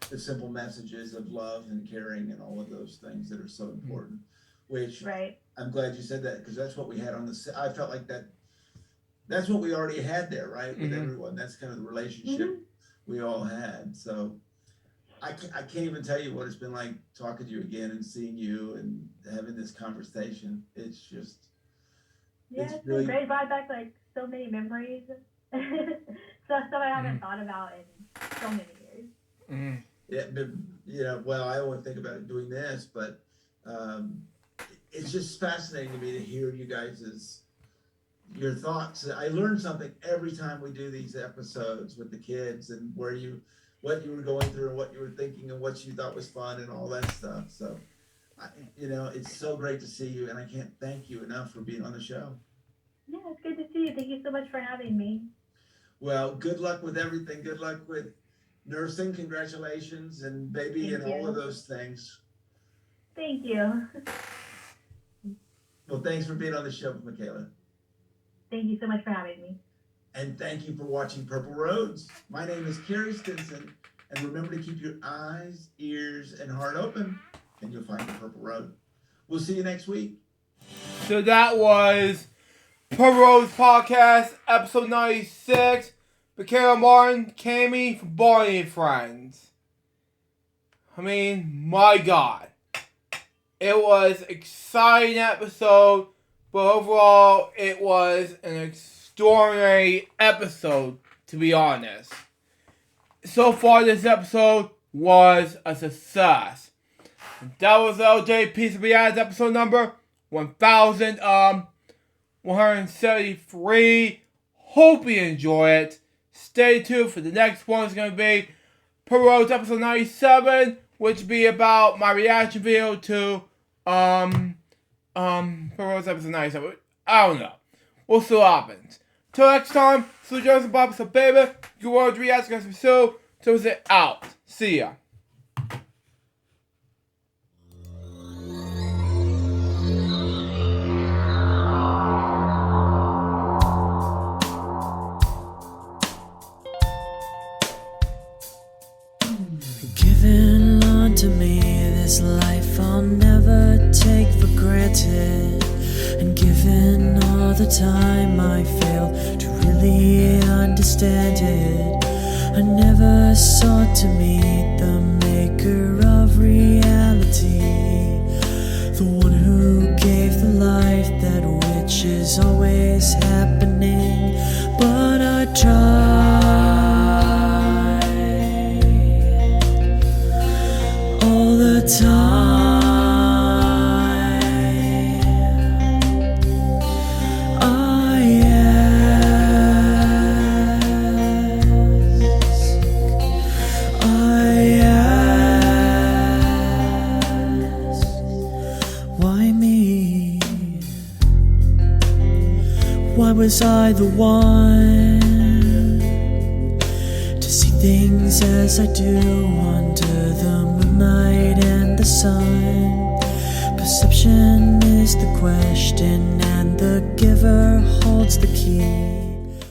the simple messages of love and caring and all of those things that are so important. Which I'm glad you said that, because that's what we had on the. I felt like that's what we already had there, right, with everyone. That's kind of the relationship we all had. So I can't even tell you what it's been like talking to you again and seeing you and having this conversation. It's just it's really been great. Brought back like so many memories, stuff I haven't thought about in so many years. Yeah, but, well, I only think about it doing this, but it's just fascinating to me to hear you guys' your thoughts. I learn something every time we do these episodes with the kids, and what you were going through and what you were thinking and what you thought was fun and all that stuff. So, it's so great to see you, and I can't thank you enough for being on the show. Yeah, it's good to see you. Thank you so much for having me. Well, good luck with everything. Good luck with nursing. Congratulations, and baby, and all of those things. Thank you. Well, thanks for being on the show, Michaela. Thank you so much for having me. And thank you for watching Purple Roads. My name is Carrie Stinson, and remember to keep your eyes, ears, and heart open, and you'll find the Purple Road. We'll see you next week. So that was Purple Roads Podcast, episode 96. Michaela Martin, Cammy from Barney and Friends. I mean, my God. It was an exciting episode, but overall, it was an extraordinary episode, to be honest. So far, this episode was a success. That was LJPCBM episode number 1173. Hope you enjoy it. Stay tuned for the next one. It's going to be Purple Roads episode 97, which will be about my reaction video to Purple Roads episode 97. I don't know. We'll see what happens. Till next time, so Joseph Bob, so baby, your world reaction guys so it's out. See ya. Given unto me this life I'll never take for granted, and given all the time I failed to really understand it, I never sought to meet the maker of reality. the one who gave the life that which is always happening. But I try all the time. Why me? Why was I the one to see things as I do under the moonlight and the sun? Perception is the question, and the giver holds the key.